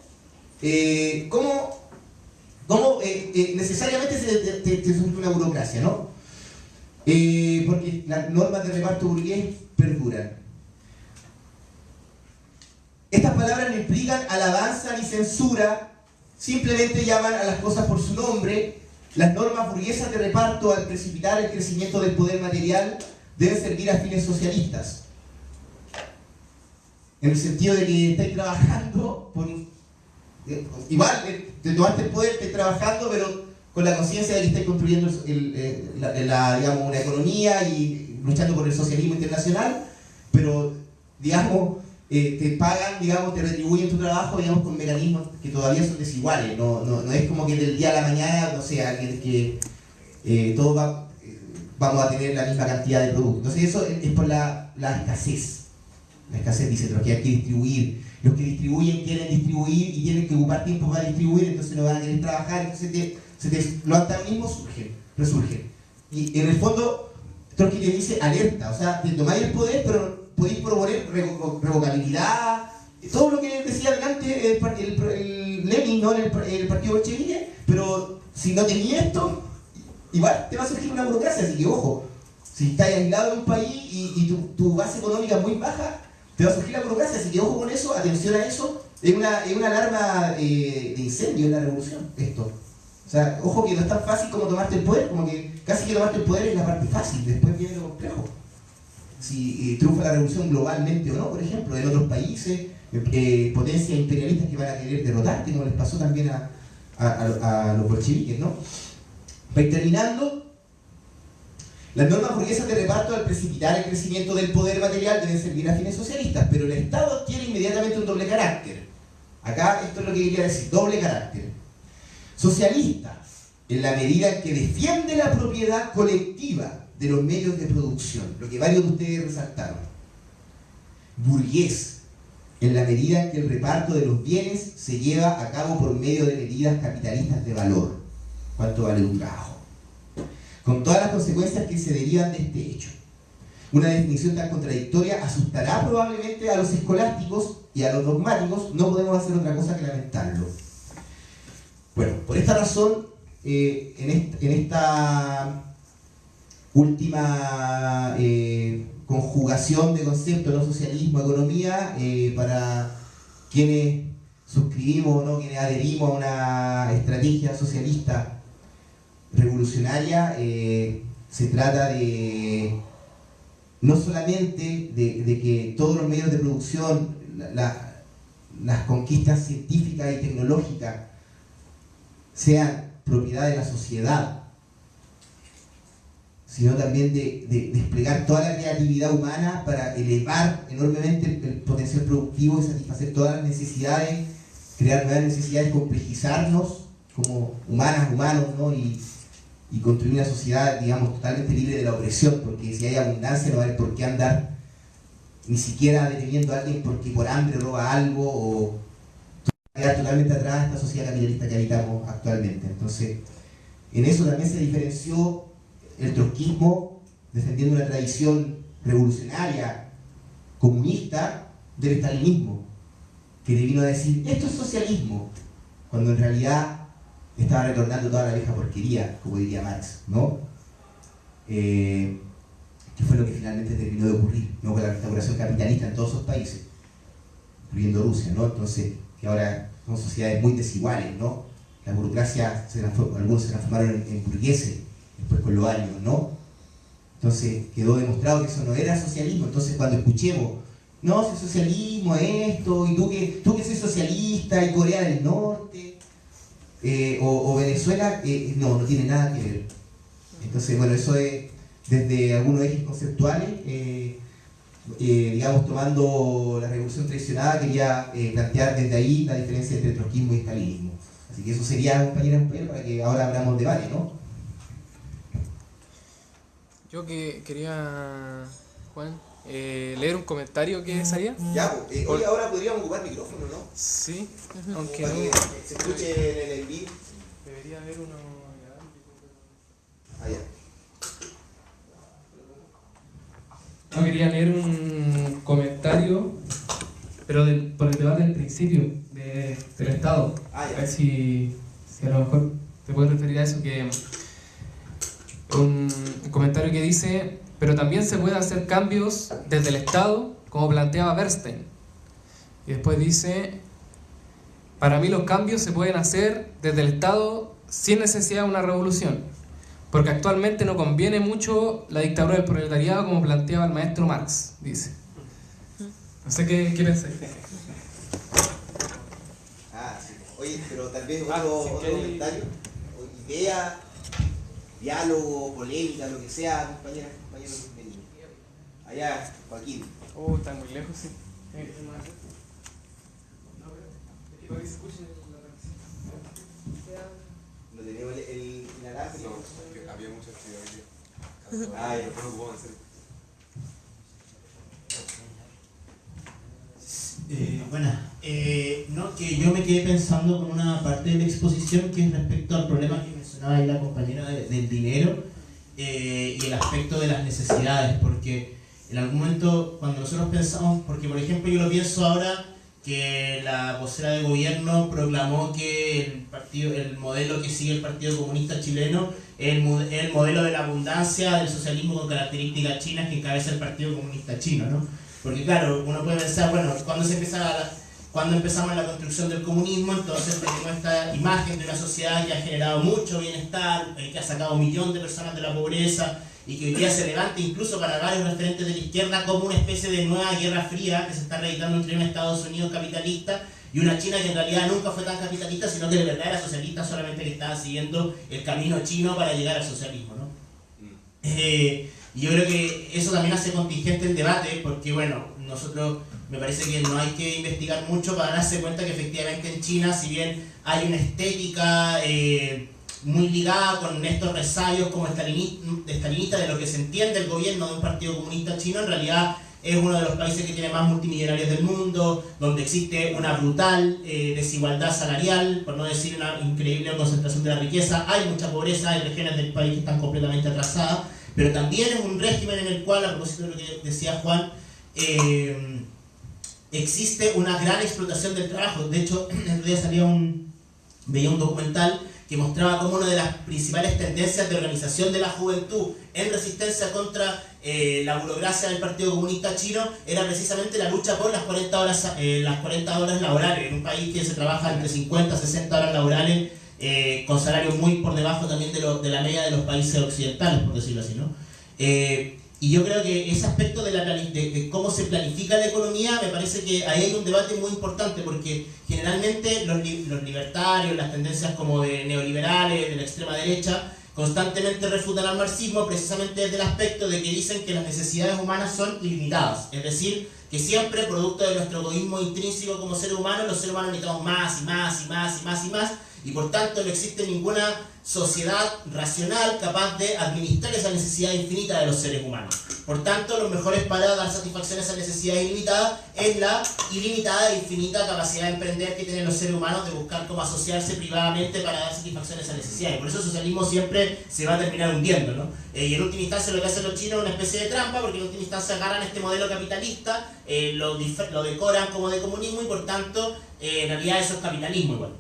¿cómo necesariamente te surge una burocracia, ¿no? Porque las normas de reparto burgués perduran. Estas palabras no implican alabanza ni censura, simplemente llaman a las cosas por su nombre. Las normas burguesas de reparto, al precipitar el crecimiento del poder material, deben servir a fines socialistas. En el sentido de que estáis trabajando igual, te tomaste el poder, estáis trabajando, pero con la conciencia de que estáis construyendo digamos, una economía y luchando por el socialismo internacional, pero digamos, te pagan, digamos, te retribuyen tu trabajo, digamos, con mecanismos que todavía son desiguales. No es como que del día a la mañana, no sé, alguien que todos vamos a tener la misma cantidad de productos. Entonces eso es por la escasez. La escasez dice, los que hay que distribuir. Los que distribuyen quieren distribuir y tienen que ocupar tiempo para distribuir, entonces no van a querer trabajar, entonces los antagonismos resurgen. Y en el fondo, Trotsky te dice alerta, o sea, te tomáis el poder, pero podéis proponer revocabilidad, todo lo que decía adelante el Lenin, ¿no? el partido bolchevique, pero si no tenías esto, igual te va a surgir una burocracia, así que ojo, si estás aislado en un país y tu base económica es muy baja, te va a surgir la burocracia, así que ojo con eso, atención a eso, es una alarma de incendio en la revolución, esto. O sea, ojo que no es tan fácil como tomarte el poder, como que casi que tomarte el poder es la parte fácil, después viene lo complejo. Si triunfa la revolución globalmente o no, por ejemplo, en otros países, potencias imperialistas que van a querer derrotarte, como les pasó también a los bolcheviques, ¿no? Para ir terminando, las normas burguesas de reparto al precipitar el crecimiento del poder material deben servir a fines socialistas, pero el Estado adquiere inmediatamente un doble carácter. Acá esto es lo que quería decir, doble carácter. Socialista, en la medida en que defiende la propiedad colectiva de los medios de producción, lo que varios de ustedes resaltaron. Burgués, en la medida en que el reparto de los bienes se lleva a cabo por medio de medidas capitalistas de valor. ¿Cuánto vale un trabajo? Con todas las consecuencias que se derivan de este hecho. Una definición tan contradictoria asustará probablemente a los escolásticos y a los dogmáticos. No podemos hacer otra cosa que lamentarlo. Bueno, por esta razón, en esta última conjugación de conceptos, ¿no? Socialismo, economía, para quienes suscribimos, ¿no? Quienes adherimos a una estrategia socialista revolucionaria se trata de no solamente de que todos los medios de producción, las conquistas científicas y tecnológicas sean propiedad de la sociedad, sino también de desplegar toda la creatividad humana para elevar enormemente el potencial productivo y satisfacer todas las necesidades, crear nuevas necesidades, complejizarnos como humanos, ¿no? y construir una sociedad, digamos, totalmente libre de la opresión, porque si hay abundancia no va a haber por qué andar ni siquiera deteniendo a alguien porque por hambre roba algo, o quedar totalmente atrás esta sociedad capitalista que habitamos actualmente. Entonces, en eso también se diferenció el trotskismo, defendiendo una tradición revolucionaria, comunista, del estalinismo, que le vino a decir, esto es socialismo, cuando en realidad estaba retornando toda la vieja porquería, como diría Marx, ¿no? Que fue lo que finalmente terminó de ocurrir, ¿no? Con la restauración capitalista en todos esos países, incluyendo Rusia, ¿no? Entonces, que ahora son sociedades muy desiguales, ¿no? La burocracia, algunos se transformaron en burgueses, después con los años, ¿no? Entonces quedó demostrado que eso no era socialismo. Entonces cuando escuchemos, no, si socialismo es esto, y tú que soy socialista, y Corea del Norte, o Venezuela, no tiene nada que ver. Entonces, bueno, eso es desde algunos ejes conceptuales, digamos, tomando la revolución traicionada, quería plantear desde ahí la diferencia entre trotskismo y estalinismo. Así que eso sería, compañeros, para que ahora abramos debate, ¿no? Yo que quería, Juan, leer un comentario que salía. Ya, hoy ahora podríamos ocupar micrófono, ¿no? Sí, Como aunque para no. que se escuche en el beat. Debería haber uno. Allá. No, quería leer un comentario, pero por el debate del principio del Estado. Ah, ya. A ver si a lo mejor te puedes referir a eso, que un comentario que dice, pero también se pueden hacer cambios desde el Estado, como planteaba Bernstein. Y después dice, para mí los cambios se pueden hacer desde el Estado sin necesidad de una revolución, porque actualmente no conviene mucho la dictadura del proletariado como planteaba el maestro Marx, dice. No sé qué pensáis. Ah, sí. Oye, pero tal vez otro comentario, o idea, diálogo, polémica, lo que sea, compañeros, bienvenidos. Allá, Joaquín. Oh, está muy lejos, sí. ¿No tenemos el inalámbrico? No, había mucha actividad hoy día. Ah, ya. No puedo hacer. No, que yo me quedé pensando con una parte de la exposición que es respecto al problema que mencionaba ahí la compañera del dinero y el aspecto de las necesidades, porque en algún momento cuando nosotros pensamos, porque por ejemplo yo lo pienso ahora, que la vocera de gobierno proclamó que el modelo que sigue el Partido Comunista Chileno es el modelo de la abundancia del socialismo con características chinas que encabeza el Partido Comunista Chino, ¿no? Porque claro, uno puede pensar, bueno, cuando empezamos la construcción del comunismo, entonces tenemos esta imagen de una sociedad que ha generado mucho bienestar, que ha sacado 1 millón de personas de la pobreza, y que hoy día se levanta incluso para varios referentes de la izquierda como una especie de nueva guerra fría que se está realizando entre un Estados Unidos capitalista y una China que en realidad nunca fue tan capitalista, sino que de verdad era socialista, solamente que estaba siguiendo el camino chino para llegar al socialismo, ¿no? Y yo creo que eso también hace contingente el debate, porque bueno, nosotros me parece que no hay que investigar mucho para darse cuenta que efectivamente en China, si bien hay una estética muy ligada con estos resayos como estalinista de lo que se entiende el gobierno de un partido comunista chino, en realidad es uno de los países que tiene más multimillonarios del mundo, donde existe una brutal desigualdad salarial, por no decir una increíble concentración de la riqueza, hay mucha pobreza, hay regiones del país que están completamente atrasadas, pero también es un régimen en el cual, a propósito de lo que decía Juan, existe una gran explotación del trabajo. De hecho, el otro día veía un documental que mostraba cómo una de las principales tendencias de organización de la juventud en resistencia contra la burocracia del Partido Comunista Chino era precisamente la lucha por las 40 horas laborales, en un país que se trabaja entre 50 y 60 horas laborales con salarios muy por debajo también de la media de los países occidentales, por decirlo así, ¿no? Y yo creo que ese aspecto de cómo se planifica la economía, me parece que ahí hay un debate muy importante, porque generalmente los libertarios, las tendencias como de neoliberales, de la extrema derecha, constantemente refutan al marxismo precisamente desde el aspecto de que dicen que las necesidades humanas son ilimitadas, es decir, que siempre, producto de nuestro egoísmo intrínseco como seres humanos, los seres humanos necesitamos más y más y más y más y más, y por tanto no existe ninguna sociedad racional capaz de administrar esa necesidad infinita de los seres humanos. Por tanto, lo mejor es para dar satisfacción a esa necesidad ilimitada es la ilimitada e infinita capacidad de emprender que tienen los seres humanos de buscar cómo asociarse privadamente para dar satisfacción a esa necesidad. Y por eso el socialismo siempre se va a terminar hundiendo, ¿no? Y en última instancia lo que hacen los chinos es una especie de trampa, porque en última instancia agarran este modelo capitalista, lo decoran como de comunismo y por tanto en realidad eso es capitalismo igual.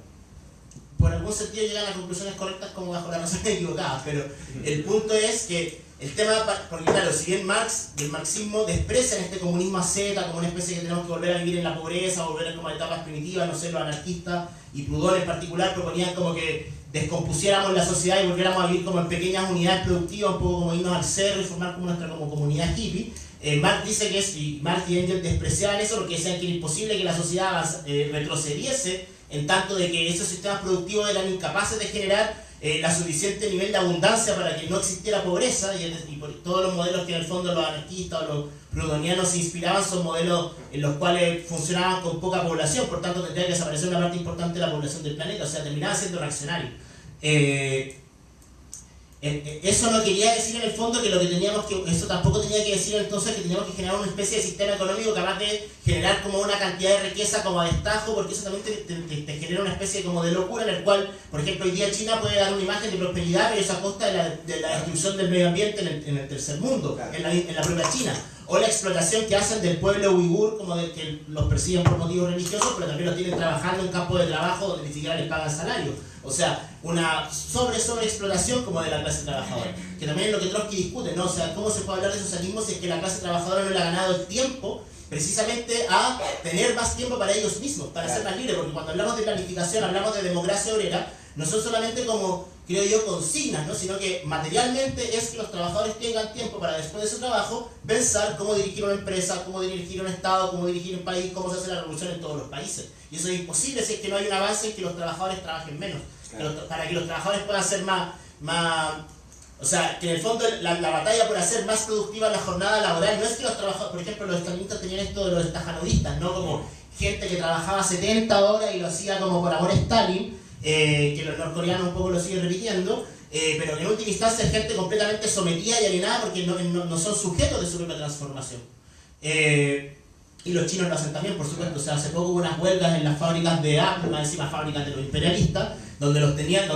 Por algún sentido llegan a conclusiones correctas como bajo las razones equivocadas, pero el punto es que el tema, porque claro, si bien Marx y el marxismo desprecian este comunismo asceta como una especie que tenemos que volver a vivir en la pobreza, volver como a etapas primitivas, no sé, los anarquistas y Proudhon en particular proponían como que descompusiéramos la sociedad y volviéramos a vivir como en pequeñas unidades productivas, un poco como irnos al cerro y formar como nuestra como comunidad hippie. Marx dice que y Marx y Engels despreciaban eso porque decían que era imposible que la sociedad retrocediese en tanto de que esos sistemas productivos eran incapaces de generar la suficiente nivel de abundancia para que no existiera pobreza, y por todos los modelos que en el fondo los anarquistas o los proudhonianos se inspiraban son modelos en los cuales funcionaban con poca población, por tanto tendría que desaparecer una parte importante de la población del planeta, o sea, terminaban siendo reaccionarios. Eso no quería decir en el fondo que lo que teníamos que, eso tampoco tenía que decir entonces que teníamos que generar una especie de sistema económico capaz de generar como una cantidad de riqueza como a destajo, porque eso también te genera una especie como de locura en el cual, por ejemplo, hoy día China puede dar una imagen de prosperidad, pero eso a costa de la destrucción del medio ambiente en el tercer mundo, en la propia China. O la explotación que hacen del pueblo uigur, como de que los persiguen por motivos religiosos, pero también los tienen trabajando en campos de trabajo donde ni siquiera les pagan salario. O sea, una sobreexplotación como de la clase trabajadora, que también es lo que Trotsky discute, ¿no? O sea, ¿cómo se puede hablar de socialismo si es que la clase trabajadora no le ha ganado el tiempo precisamente a tener más tiempo para ellos mismos, para ser más libres? Porque cuando hablamos de planificación, hablamos de democracia obrera, no son solamente como, creo yo, consignas, ¿no? Sino que materialmente es que los trabajadores tengan tiempo para después de su trabajo pensar cómo dirigir una empresa, cómo dirigir un estado, cómo dirigir un país, cómo se hace la revolución en todos los países. Y eso es imposible si es que no hay un avance en que los trabajadores trabajen menos. Claro. Para que los trabajadores puedan ser más o sea, que en el fondo la batalla por hacer más productiva la jornada laboral no es que los trabajadores, por ejemplo, los estalinistas tenían esto de los estajanodistas, ¿no? Como gente que trabajaba 70 horas y lo hacía como por amor a Stalin, que los norcoreanos un poco lo siguen repitiendo, pero que en última instancia es gente completamente sometida y alienada porque no son sujetos de su propia transformación. Y los chinos lo hacen también, por supuesto. O sea, hace poco hubo unas huelgas en las fábricas de Apple, más encima fábricas de los imperialistas, donde los tenían,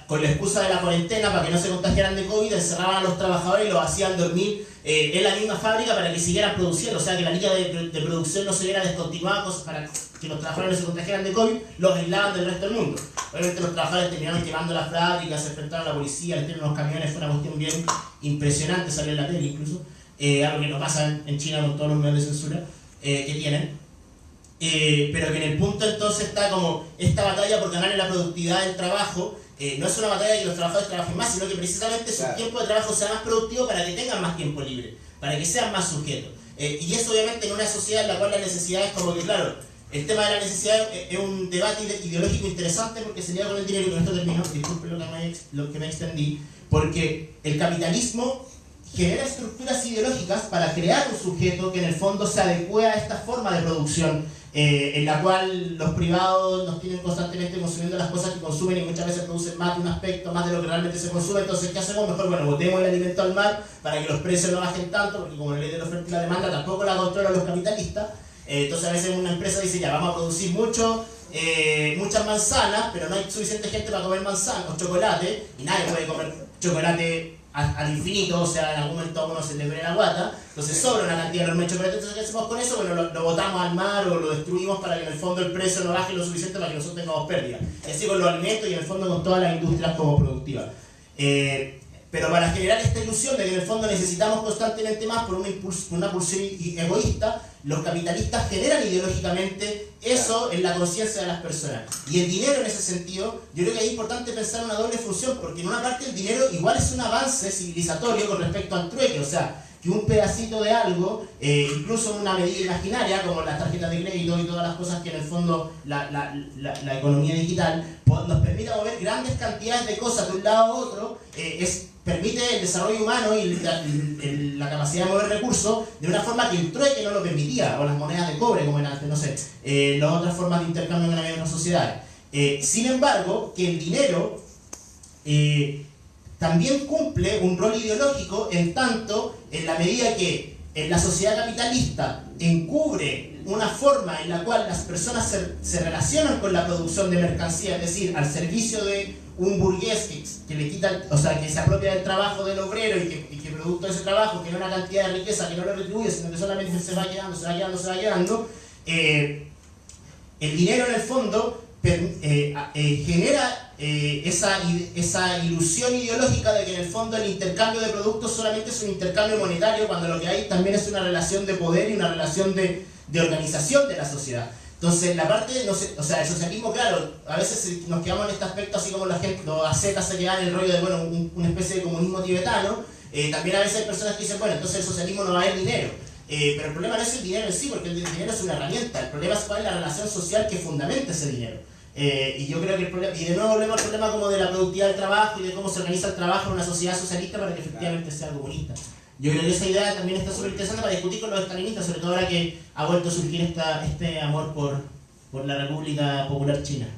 con la excusa de la cuarentena, para que no se contagiaran de COVID, encerraban a los trabajadores y los hacían dormir en la misma fábrica para que siguieran produciendo. O sea, que la línea de producción no se viera descontinuada, para que los trabajadores no se contagiaran de COVID, los aislaban del resto del mundo. Obviamente los trabajadores terminaron quemando las fábricas, se enfrentaron a la policía, les tienen unos camiones, fue una cuestión bien impresionante, salió en la tele incluso, algo que no pasa en China con todos los medios de censura que tienen, pero que en el punto entonces está como esta batalla por ganar la productividad del trabajo. No es una batalla de que los trabajadores trabajen más, sino que precisamente su tiempo de trabajo sea más productivo para que tengan más tiempo libre, para que sean más sujetos. Y eso obviamente en una sociedad en la cual la necesidad es como que, claro, el tema de la necesidad es un debate ideológico interesante porque sería con el dinero, y con esto termino, disculpen lo que me extendí, porque el capitalismo genera estructuras ideológicas para crear un sujeto que en el fondo se adecue a esta forma de producción en la cual los privados nos tienen constantemente consumiendo las cosas que consumen y muchas veces producen más de un aspecto, más de lo que realmente se consume. Entonces, ¿qué hacemos? Mejor, bueno, botemos el alimento al mar para que los precios no bajen tanto, porque como la ley de la oferta y la demanda tampoco la controlan los capitalistas. Entonces a veces una empresa dice, ya, vamos a producir muchas manzanas, pero no hay suficiente gente para comer manzanas o chocolate, y nadie puede comer chocolate al infinito, o sea, en algún momento uno se le ve la guata, entonces sobra una cantidad enorme de chocolate. Entonces, ¿qué hacemos con eso? Bueno, lo botamos al mar o lo destruimos para que en el fondo el precio no baje lo suficiente para que nosotros tengamos pérdidas. Y así con los alimentos y en el fondo con todas las industrias como productivas. Pero para generar esta ilusión de que en el fondo necesitamos constantemente más por una pulsión egoísta, los capitalistas generan ideológicamente eso en la conciencia de las personas. Y el dinero en ese sentido, yo creo que es importante pensar una doble función, porque en una parte el dinero igual es un avance civilizatorio con respecto al trueque, o sea, que un pedacito de algo, incluso una medida imaginaria, como las tarjetas de crédito y todas las cosas que en el fondo la economía digital nos permita mover grandes cantidades de cosas de un lado a otro, permite el desarrollo humano y la capacidad de mover recursos de una forma que el trueque no lo permitía, o las monedas de cobre, como en antes, no sé, las otras formas de intercambio que había en otras sociedades. Sin embargo, que el dinero también cumple un rol ideológico en tanto, en la medida que en la sociedad capitalista encubre una forma en la cual las personas se relacionan con la producción de mercancía, es decir, al servicio de un burgués que le quita, o sea, que se apropia del trabajo del obrero y que producto de ese trabajo genera una cantidad de riqueza que no lo retribuye, sino que solamente se va quedando, el dinero en el fondo genera esa ilusión ideológica de que en el fondo el intercambio de productos solamente es un intercambio monetario, cuando lo que hay también es una relación de poder y una relación de organización de la sociedad. Entonces, la parte, no sé, o sea, el socialismo, claro, a veces nos quedamos en este aspecto, así como la gente, los ascetas se quedan en el rollo de, bueno, una especie de comunismo tibetano. También a veces hay personas que dicen, bueno, entonces el socialismo no va a haber dinero. Pero el problema no es el dinero en sí, porque el dinero es una herramienta. El problema es cuál es la relación social que fundamenta ese dinero. Y yo creo que el problema, y de nuevo volvemos al problema como de la productividad del trabajo y de cómo se organiza el trabajo en una sociedad socialista para que efectivamente sea algo comunista. Yo creo que esa idea también está súper interesante para discutir con los estalinistas, sobre todo ahora que ha vuelto a surgir este amor por la República Popular China.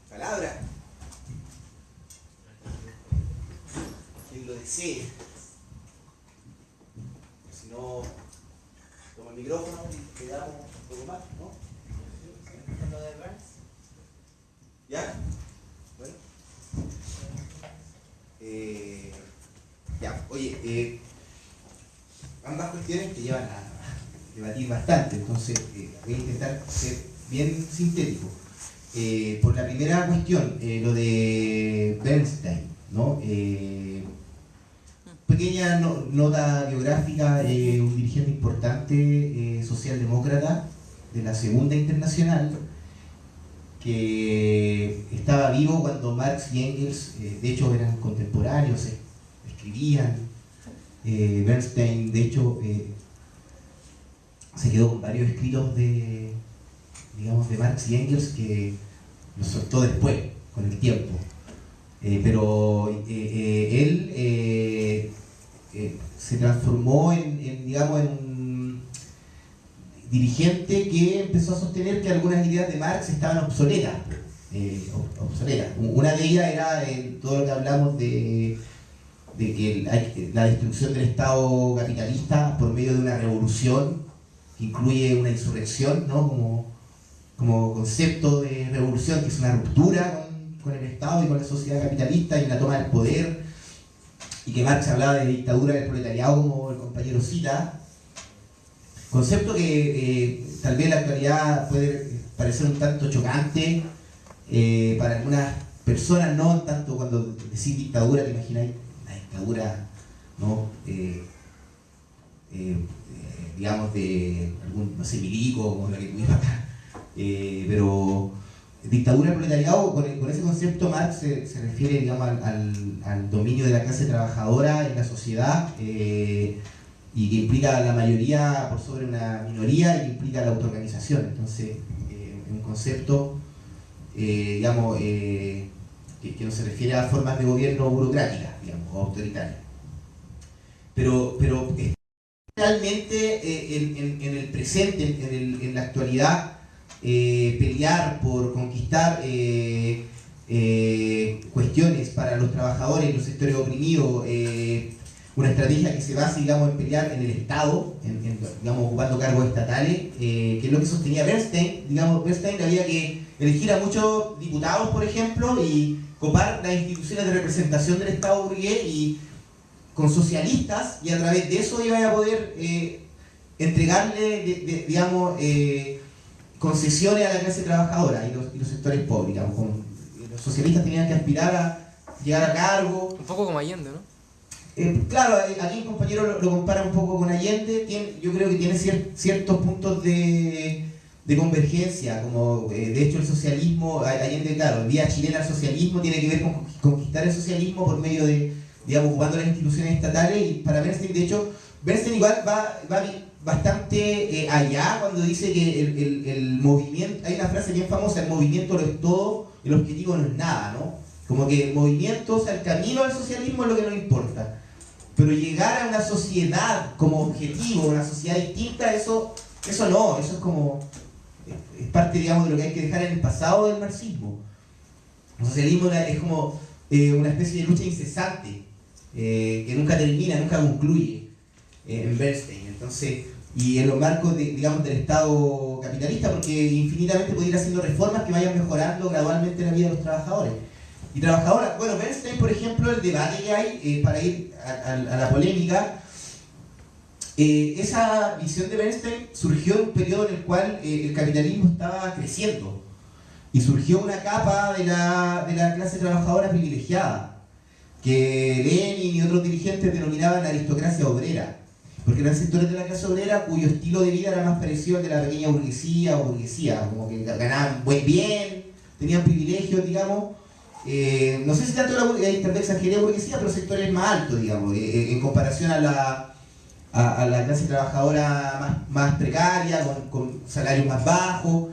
Palabra. Quien lo desee. Si no, toma el micrófono y quedamos un poco más, ¿no? Lo de Burns. ¿Ya? Bueno. Ya, oye, ambas cuestiones te llevan a debatir bastante, entonces voy a intentar ser bien sintético. Por la primera cuestión, lo de Bernstein, ¿no? Pequeña nota biográfica, un dirigente importante socialdemócrata de la Segunda Internacional, que estaba vivo cuando Marx y Engels, de hecho, eran contemporáneos, escribían. Bernstein, de hecho, se quedó con varios escritos de Marx y Engels que los soltó después, con el tiempo. Pero él se transformó en un dirigente que empezó a sostener que algunas ideas de Marx estaban obsoletas. Una de ellas era todo lo que hablamos de que la destrucción del Estado capitalista por medio de una revolución que incluye una insurrección, ¿no? como concepto de revolución, que es una ruptura con el Estado y con la sociedad capitalista y una toma del poder, y que Marx hablaba de dictadura del proletariado, como el compañero cita, concepto que tal vez en la actualidad puede parecer un tanto chocante para algunas personas, no tanto cuando decís dictadura, te imagináis una dictadura, ¿no? Digamos de algún, no sé, milico, como la que tuvimos acá, pero dictadura del proletariado, con ese concepto Marx se refiere, digamos, al dominio de la clase trabajadora en la sociedad, y que implica la mayoría por sobre una minoría, y que implica la autoorganización. Entonces, un concepto, digamos, que no se refiere a formas de gobierno burocráticas, digamos, o autoritarias. Pero realmente en el presente, en la actualidad, pelear por conquistar cuestiones para los trabajadores y los sectores oprimidos, una estrategia que se basa, digamos, en pelear en el Estado, digamos, ocupando cargos estatales, que es lo que sostenía Bernstein. Digamos, Bernstein había que elegir a muchos diputados, por ejemplo, y copar las instituciones de representación del Estado burgués y con socialistas, y a través de eso iba a poder entregarle, digamos, concesiones a la clase trabajadora y los sectores pobres. Digamos, los socialistas tenían que aspirar a llegar a cargo. Un poco como Allende, ¿no? Claro, aquí el compañero lo compara un poco con Allende. Yo creo que tiene ciertos puntos de convergencia, como de hecho el socialismo, Allende, claro, vía chilena al socialismo tiene que ver con conquistar el socialismo por medio de, digamos, ocupando las instituciones estatales. Y para Bernstein, de hecho, Bernstein igual va bastante allá cuando dice que el movimiento, hay una frase bien famosa, el movimiento lo es todo, el objetivo no es nada, ¿no? Como que el movimiento, o sea, el camino al socialismo es lo que nos importa. Pero llegar a una sociedad como objetivo, una sociedad distinta, eso no, eso es como, es parte, digamos, de lo que hay que dejar en el pasado del marxismo. El socialismo es como una especie de lucha incesante, que nunca termina, nunca concluye, en Bernstein. Entonces, y en los marcos, digamos, del Estado capitalista, porque infinitamente puede ir haciendo reformas que vayan mejorando gradualmente la vida de los trabajadores. Y trabajadoras, bueno, Bernstein, por ejemplo, el debate que hay, para ir a la polémica, esa visión de Bernstein surgió en un periodo en el cual el capitalismo estaba creciendo y surgió una capa de la clase trabajadora privilegiada que Lenin y otros dirigentes denominaban aristocracia obrera, porque eran sectores de la clase obrera cuyo estilo de vida era más parecido al de la pequeña burguesía o burguesía, como que ganaban muy bien, tenían privilegios, digamos. No sé si tanto tal vez exageré burguesía, pero sectores más altos, digamos, en comparación a la clase trabajadora más precaria, con salarios más bajos.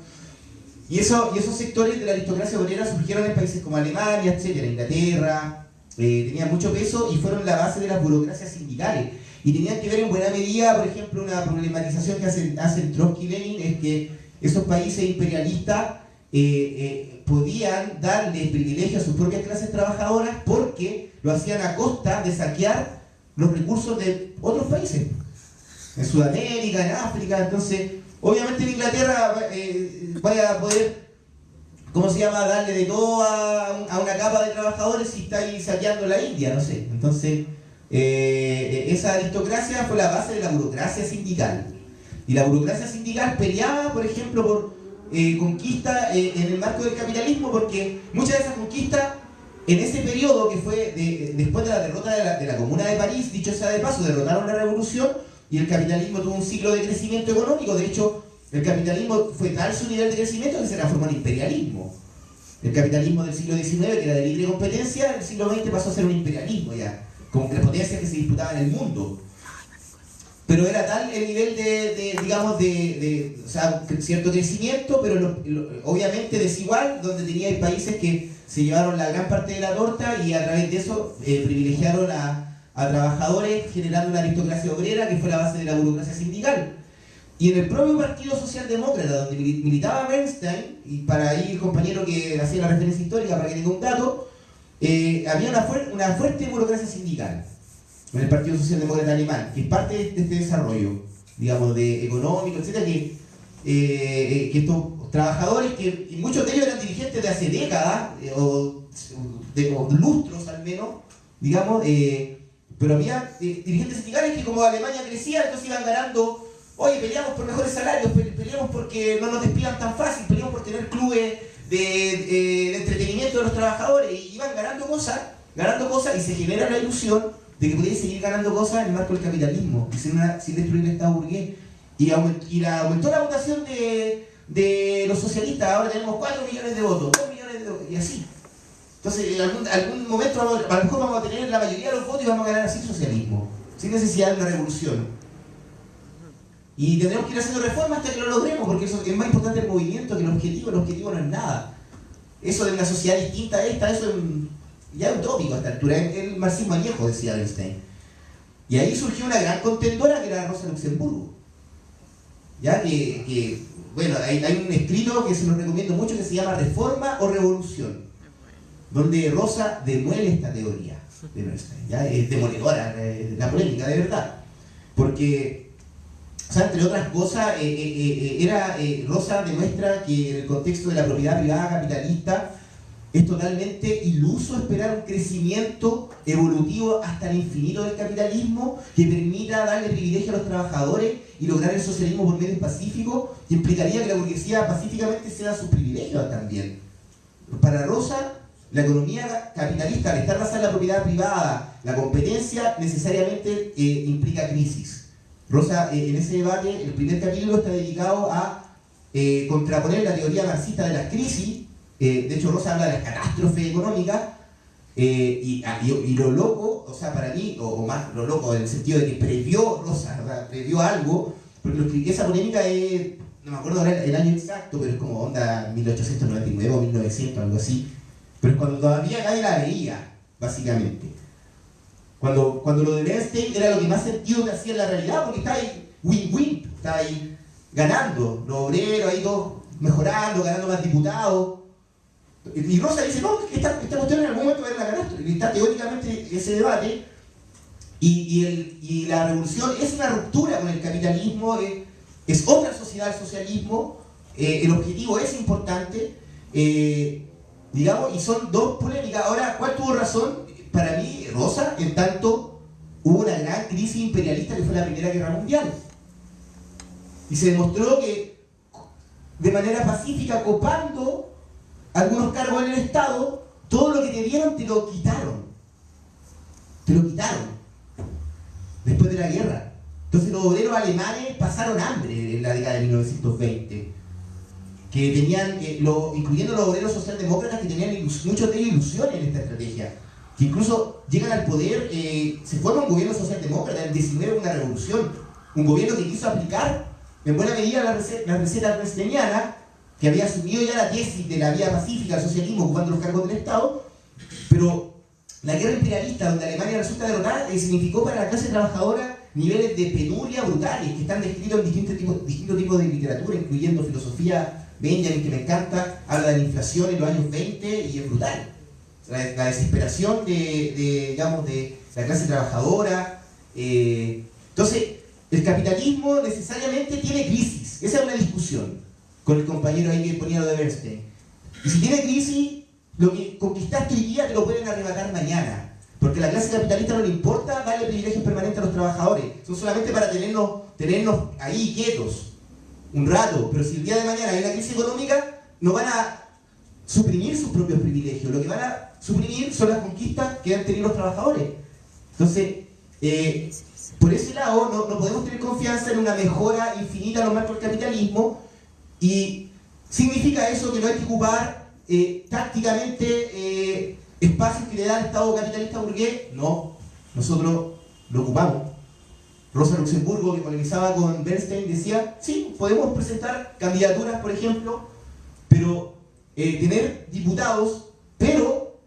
Y esos sectores de la aristocracia obrera surgieron en países como Alemania, etcétera, Inglaterra, tenían mucho peso y fueron la base de las burocracias sindicales. Y tenían que ver en buena medida, por ejemplo, una problematización que hacen Trotsky y Lenin, es que esos países imperialistas podían darle privilegio a sus propias clases trabajadoras porque lo hacían a costa de saquear los recursos de otros países, en Sudamérica, en África. Entonces, obviamente en Inglaterra vaya a poder, ¿cómo se llama?, darle de todo a una capa de trabajadores si está ahí saqueando la India, no sé. Entonces, esa aristocracia fue la base de la burocracia sindical. Y la burocracia sindical peleaba, por ejemplo, por conquista en el marco del capitalismo, porque muchas de esas conquistas en ese periodo que fue después de la derrota de la Comuna de París, dicho sea de paso, derrotaron la revolución y el capitalismo tuvo un ciclo de crecimiento económico. De hecho, el capitalismo fue tal su nivel de crecimiento que se transformó en imperialismo. El capitalismo del siglo XIX, que era de libre competencia, en el siglo XX pasó a ser un imperialismo ya, con las potencias que se disputaban en el mundo. Pero era tal el nivel digamos, o sea, cierto crecimiento, pero obviamente desigual, donde tenía países que se llevaron la gran parte de la torta y a través de eso privilegiaron a trabajadores, generando una aristocracia obrera que fue la base de la burocracia sindical. Y en el propio Partido Socialdemócrata, donde militaba Bernstein, y para ahí el compañero que hacía la referencia histórica, para que tenga un dato, había una fuerte burocracia sindical en el Partido Socialdemócrata Alemán, que es parte de este desarrollo, digamos, económico, etcétera, que estos trabajadores, y muchos de ellos eran dirigentes de hace décadas, o lustros al menos, digamos, pero había dirigentes sindicales que como Alemania crecía, entonces iban ganando, oye, peleamos por mejores salarios, peleamos porque no nos despidan tan fácil, peleamos por tener clubes de entretenimiento de los trabajadores, y iban ganando cosas, y se genera la ilusión de que podían seguir ganando cosas en el marco del capitalismo, y sin destruir el Estado burgués. Y aumentó la votación de los socialistas, ahora tenemos 4 millones de votos, 2 millones de votos, y así. Entonces, en algún momento a lo mejor vamos a tener la mayoría de los votos y vamos a ganar así socialismo, sin necesidad de una revolución. Y tendremos que ir haciendo reformas hasta que lo logremos, porque eso es más importante el movimiento que el objetivo no es nada. Eso de una sociedad distinta a esta, eso es ya es utópico a esta altura, el marxismo añejo, decía Bernstein. Y ahí surgió una gran contendora que era Rosa Luxemburgo. Ya que bueno, hay un escrito que se los recomiendo mucho que se llama Reforma o Revolución, donde Rosa demuele esta teoría de Bernstein. Ya es demoledora la polémica, de verdad. Porque, o sea, entre otras cosas, Rosa demuestra que en el contexto de la propiedad privada capitalista es totalmente iluso esperar un crecimiento evolutivo hasta el infinito del capitalismo que permita darle privilegio a los trabajadores y lograr el socialismo por medios pacíficos, que implicaría que la burguesía pacíficamente ceda sus privilegios también. Para Rosa, la economía capitalista, al estar basada en la propiedad privada, la competencia necesariamente implica crisis. Rosa, en ese debate, el primer capítulo está dedicado a contraponer la teoría marxista de las crisis. De hecho, Rosa habla de las catástrofes económicas, y lo loco, o sea, para mí, o más lo loco en el sentido de que previó Rosa, ¿verdad? Previó algo, porque lo expliqué, esa polémica es, no me acuerdo ahora el año exacto, pero es como onda 1899 o 1900, algo así, pero es cuando todavía nadie la veía, básicamente. Cuando lo de Bernstein era lo que más sentido que hacía en la realidad, porque estaba ahí win-win, estaba ahí ganando, los obreros ahí todos mejorando, ganando más diputados. Y Rosa dice, no, esta cuestión en algún momento va a la catástrofe, y está teóricamente ese debate, y la revolución es una ruptura con el capitalismo, es otra sociedad el socialismo, el objetivo es importante, digamos, y son dos polémicas. Ahora, ¿cuál tuvo razón? Para mí, Rosa, en tanto hubo una gran crisis imperialista que fue la Primera Guerra Mundial, y se demostró que de manera pacífica, copando algunos cargos en el Estado, todo lo que te dieron te lo quitaron. Te lo quitaron. Después de la guerra. Entonces los obreros alemanes pasaron hambre en la década de 1920. Que tenían, incluyendo los obreros socialdemócratas, que tenían muchos de ellos ilusiones en esta estrategia. Que incluso llegan al poder, se forma un gobierno socialdemócrata, en el 19 una revolución. Un gobierno que quiso aplicar en buena medida la receta bernsteiniana, que había asumido ya la tesis de la vía pacífica al socialismo ocupando los cargos del Estado, pero la guerra imperialista, donde Alemania resulta derrotada, significó para la clase trabajadora niveles de penuria brutales, que están descritos en distintos tipos de literatura, incluyendo filosofía. Benjamin, que me encanta, habla de la inflación en los años 20 y es brutal. La desesperación de la clase trabajadora. Entonces, el capitalismo necesariamente tiene crisis. Esa es una discusión con el compañero ahí que ponía lo de Bernstein. Y si tiene crisis, lo que conquistaste hoy día te lo pueden arrebatar mañana. Porque a la clase capitalista no le importa darle privilegios permanentes a los trabajadores. Son solamente para tenernos ahí quietos un rato. Pero si el día de mañana hay una crisis económica, no van a suprimir sus propios privilegios. Lo que van a suprimir son las conquistas que han tenido los trabajadores. Entonces, por ese lado, no podemos tener confianza en una mejora infinita a los marcos del capitalismo. Y significa eso que no hay que ocupar tácticamente espacios que le da el Estado capitalista burgués. No, nosotros lo ocupamos. Rosa Luxemburgo, que polemizaba con Bernstein, decía, sí, podemos presentar candidaturas, por ejemplo, pero tener diputados, pero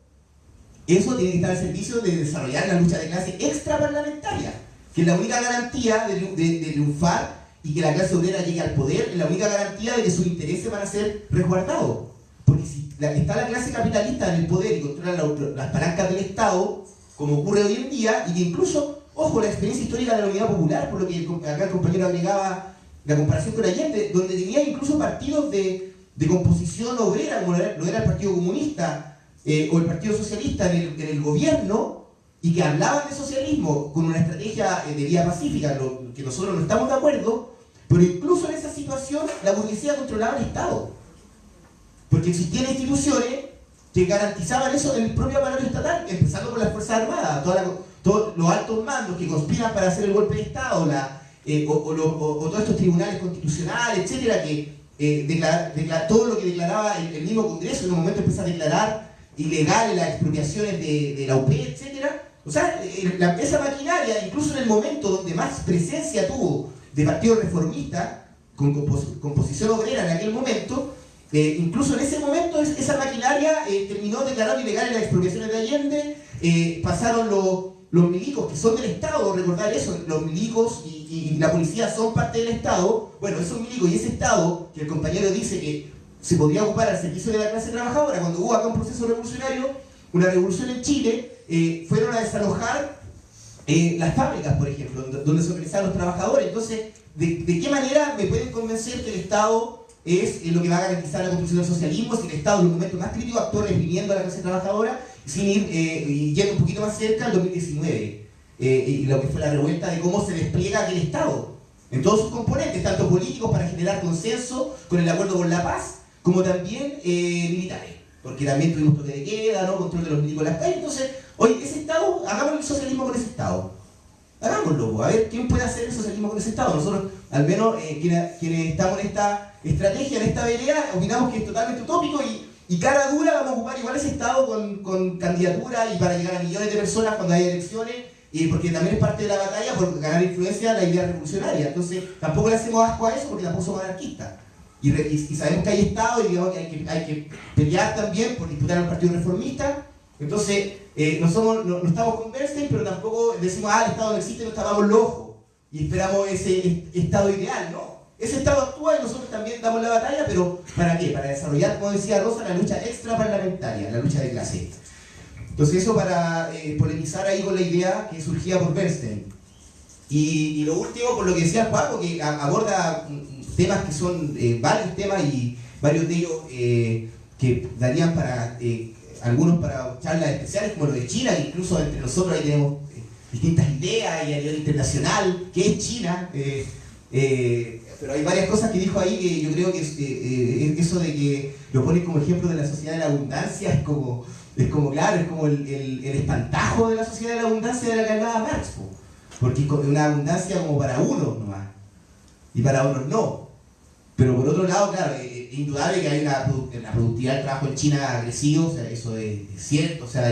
eso tiene que estar al servicio de desarrollar la lucha de clase extraparlamentaria, que es la única garantía de triunfar y que la clase obrera llegue al poder, es la única garantía de que sus intereses van a ser resguardados. Porque si está la clase capitalista en el poder y controla las palancas del Estado, como ocurre hoy en día, y que incluso, ojo, la experiencia histórica de la Unidad Popular, por lo que acá el compañero agregaba la comparación con Allende, donde tenía incluso partidos de composición obrera, como lo era el Partido Comunista o el Partido Socialista en el gobierno, y que hablaban de socialismo con una estrategia de vía pacífica, lo que nosotros no estamos de acuerdo. Pero incluso en esa situación la burguesía controlaba el Estado, porque existían instituciones que garantizaban eso en el propio aparato estatal, empezando por las Fuerzas Armadas, todos los altos mandos que conspiran para hacer el golpe de Estado, o todos estos tribunales constitucionales, etcétera, que todo lo que declaraba el mismo Congreso en un momento empieza a declarar ilegales las expropiaciones de la UP, etcétera. O sea, esa maquinaria, incluso en el momento donde más presencia tuvo de partido reformista, con composición obrera en aquel momento, incluso en ese momento esa maquinaria terminó declarando ilegales las expropiaciones de Allende, pasaron los milicos, que son del Estado, recordar eso, los milicos y la policía son parte del Estado. Bueno, esos milicos y ese Estado, que el compañero dice que se podría ocupar al servicio de la clase trabajadora, cuando hubo acá un proceso revolucionario, una revolución en Chile, fueron a desalojar las fábricas, por ejemplo, donde se organizaban los trabajadores. Entonces, ¿de qué manera me pueden convencer que el Estado es lo que va a garantizar la construcción del socialismo? Si el Estado en un momento más crítico actuó reprimiendo a la clase trabajadora, sin ir yendo un poquito más cerca al 2019, y lo que fue la revuelta de cómo se despliega aquel Estado en todos sus componentes, tanto políticos para generar consenso con el acuerdo por la paz, como también militares. porque también tuvimos toque de queda, ¿no? Control de los milicos en las calles. Entonces, oye, ese Estado, hagamos el socialismo con ese Estado. Hagámoslo, a ver quién puede hacer el socialismo con ese Estado. Nosotros, al menos quienes estamos en esta estrategia, en esta vereda, opinamos que es totalmente utópico y cara dura vamos a ocupar igual ese Estado con candidatura y para llegar a millones de personas cuando hay elecciones, y porque también es parte de la batalla por ganar influencia la idea revolucionaria. Entonces, tampoco le hacemos asco a eso porque tampoco somos anarquistas. Y sabemos que hay Estado y digamos que hay que pelear también por disputar a un partido reformista. Entonces, no estamos con Bernstein, pero tampoco decimos, el Estado no existe, nos tapamos los ojos y esperamos ese Estado ideal, ¿no? Ese Estado actúa y nosotros también damos la batalla, pero ¿para qué? Para desarrollar, como decía Rosa, la lucha extraparlamentaria, la lucha de clase. Entonces eso para polemizar ahí con la idea que surgía por Bernstein. Y lo último, por lo que decía Juaco, que aborda temas que son varios temas y varios de ellos que darían para... algunos para charlas especiales como lo de China, incluso entre nosotros ahí tenemos distintas ideas y a nivel internacional, ¿qué es China? Pero hay varias cosas que dijo ahí que yo creo que eso de que lo ponen como ejemplo de la sociedad de la abundancia es como claro, es como el espantajo de la sociedad de la abundancia de la que hablaba Marx, porque es una abundancia como para unos nomás y para otros no. Pero por otro lado, claro, es indudable que hay la productividad del trabajo en China ha crecido, o sea, eso es cierto, o sea,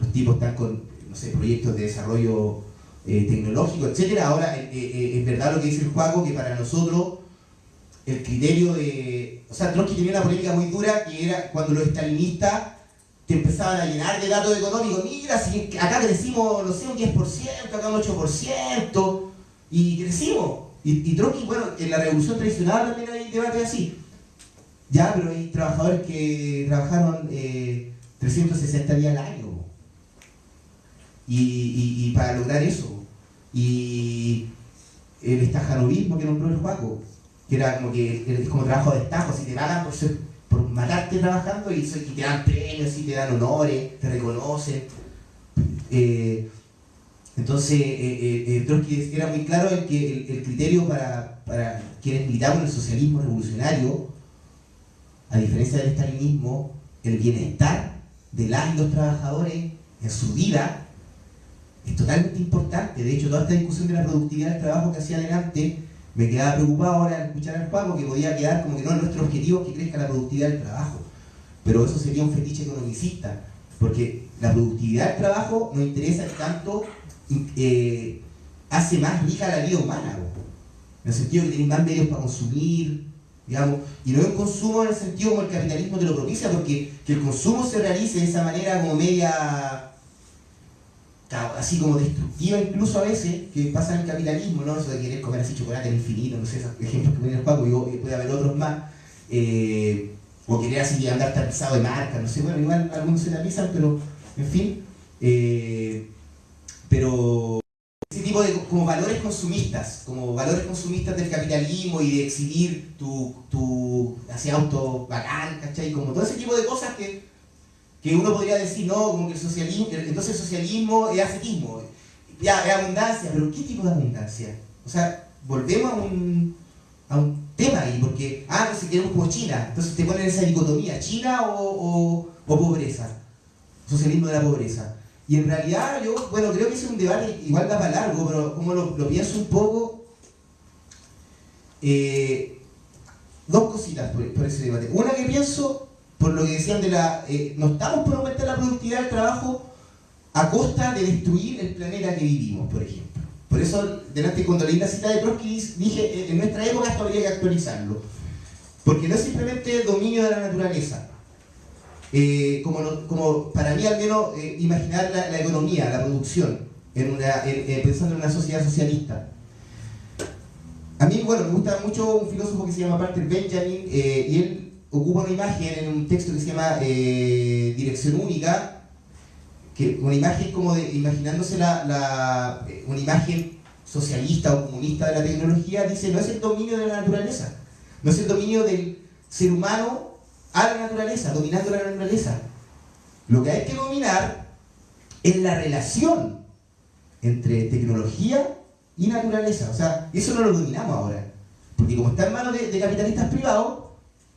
los tipos están con, no sé, proyectos de desarrollo tecnológico, etcétera. Ahora, es verdad lo que dice el Juaco, que para nosotros el criterio de... O sea, Trotsky tenía una polémica muy dura, que era cuando los estalinistas te empezaban a llenar de datos económicos. Mira, si acá crecimos, no sé, un 10%, acá un 8%, y crecimos. Y Trotsky, bueno, en la revolución tradicional también hay debates así. Ya, pero hay trabajadores que trabajaron 360 días al año. Y para lograr eso. Y el estajanovismo que nombró el Juaco, que era como que es como trabajo de estajo, si te pagan por matarte trabajando y te dan premios, y te dan honores, te reconocen. Entonces, Trotsky era muy claro en que el criterio para quienes militamos en el socialismo revolucionario, a diferencia del estalinismo, el bienestar de las y los trabajadores en su vida es totalmente importante. De hecho, toda esta discusión de la productividad del trabajo que hacía adelante, me quedaba preocupado ahora al escuchar al Juaco que podía quedar como que no, nuestro objetivo es que crezca la productividad del trabajo. Pero eso sería un fetiche economicista, porque la productividad del trabajo nos interesa en tanto hace más rica la vida humana, en el sentido que tienen más medios para consumir, digamos, y no es un consumo en el sentido como el capitalismo te lo propicia, porque que el consumo se realice de esa manera como media, así como destructiva incluso a veces, que pasa en el capitalismo, ¿no? Eso de querer comer así chocolate al infinito, no sé, esos ejemplos que pone el Paco, y puede haber otros más, o querer así andar tapizado de marca, no sé, bueno, igual algunos se tapizan, pero, en fin, pero ese tipo de como valores consumistas del capitalismo y de exhibir tu así auto bacán, ¿cachai? Como todo ese tipo de cosas que uno podría decir, no, como que el socialismo, entonces el socialismo es ascetismo, ya, es abundancia, pero ¿qué tipo de abundancia? O sea, volvemos a un tema ahí, porque, no sé, queremos como China, entonces te ponen esa dicotomía, China o pobreza, socialismo de la pobreza. Y en realidad yo, bueno, creo que ese es un debate igual da para largo, pero como lo pienso un poco, dos cositas por ese debate. Una que pienso, por lo que decían no estamos por aumentar la productividad del trabajo a costa de destruir el planeta que vivimos, por ejemplo. Por eso, delante cuando leí la cita de Trotsky, dije, en nuestra época esto habría que actualizarlo. Porque no es simplemente dominio de la naturaleza. Como para mí al menos imaginar la economía, la producción, pensando en una sociedad socialista. A mí, bueno, me gusta mucho un filósofo que se llama Walter Benjamin, y él ocupa una imagen en un texto que se llama Dirección Única, una imagen como de, imaginándose una imagen socialista o comunista de la tecnología, dice, no es el dominio de la naturaleza, no es el dominio del ser humano a la naturaleza, dominando la naturaleza. Lo que hay que dominar es la relación entre tecnología y naturaleza. O sea, eso no lo dominamos ahora. Porque como está en manos de capitalistas privados,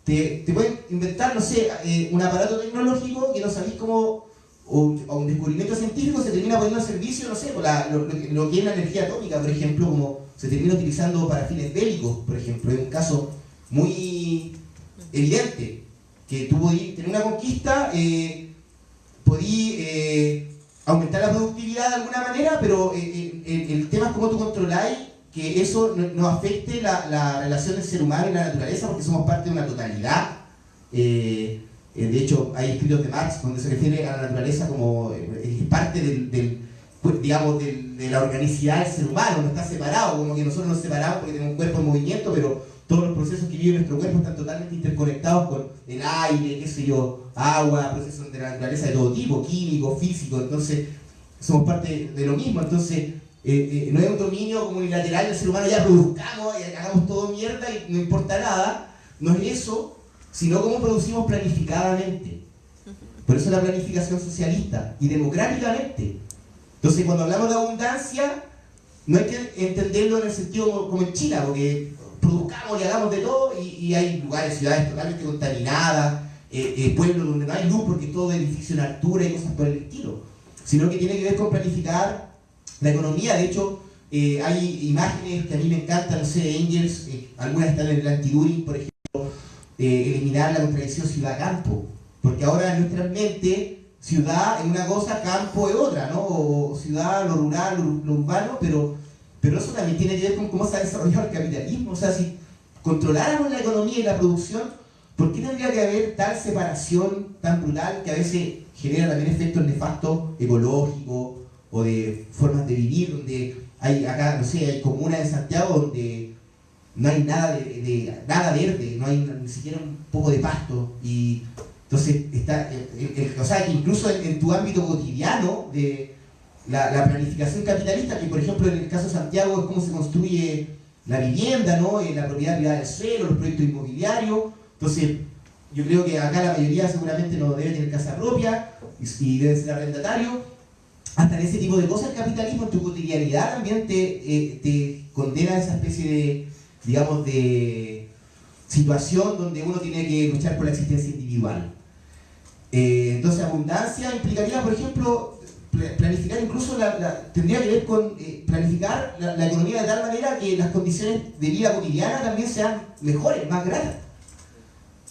te pueden inventar, no sé, un aparato tecnológico que no sabéis cómo, o un descubrimiento científico se termina poniendo al servicio, no sé, lo que es la energía atómica, por ejemplo, como se termina utilizando para fines bélicos, por ejemplo. Es un caso muy evidente, que tú podías tener una conquista, podías aumentar la productividad de alguna manera, pero el tema es cómo tú controláis que eso no afecte la relación del ser humano y la naturaleza, porque somos parte de una totalidad. De hecho, hay escritos de Marx donde se refiere a la naturaleza como parte de la organicidad del ser humano, no está separado, como que nosotros nos separamos porque tenemos un cuerpo en movimiento, pero todos los procesos que vive nuestro cuerpo están totalmente interconectados con el aire, qué sé yo, agua, procesos de la naturaleza de todo tipo, químicos, físicos. Entonces somos parte de lo mismo. Entonces no es un dominio como unilateral del ser humano, ya produzcamos y hagamos todo mierda y no importa nada. No es eso, sino cómo producimos planificadamente. Por eso la planificación socialista y democráticamente. Entonces cuando hablamos de abundancia, no hay que entenderlo en el sentido como en China, porque produzcamos y hagamos de todo y hay lugares, ciudades totalmente contaminadas, pueblos donde no hay luz porque todo es edificio en altura y cosas por el estilo, sino que tiene que ver con planificar la economía. De hecho, hay imágenes que a mí me encantan, no sé, Engels, algunas están en el anti-Düring, por ejemplo, eliminar la contradicción ciudad-campo, porque ahora en nuestra mente ciudad es una cosa, campo es otra, ¿no? O ciudad, lo rural, lo urbano, pero eso también tiene que ver con cómo se ha desarrollado el capitalismo. O sea, si controláramos la economía y la producción, ¿por qué tendría que haber tal separación tan brutal que a veces genera también efectos nefastos ecológicos o de formas de vivir, donde hay acá, no sé, hay comunas en Santiago donde no hay nada nada verde, no hay ni siquiera un poco de pasto, y entonces está, o sea, que incluso en tu ámbito cotidiano de la planificación capitalista, que por ejemplo en el caso de Santiago es cómo se construye la vivienda, ¿no? La propiedad privada del suelo, los proyectos inmobiliarios. Entonces yo creo que acá la mayoría seguramente no debe tener casa propia y debe ser arrendatario. Hasta en ese tipo de cosas el capitalismo en tu cotidianidad también te condena a esa especie de, digamos, de situación donde uno tiene que luchar por la existencia individual. Entonces abundancia implicaría, por ejemplo, planificar incluso, tendría que ver con planificar la economía de tal manera que las condiciones de vida cotidiana también sean mejores, más gratas.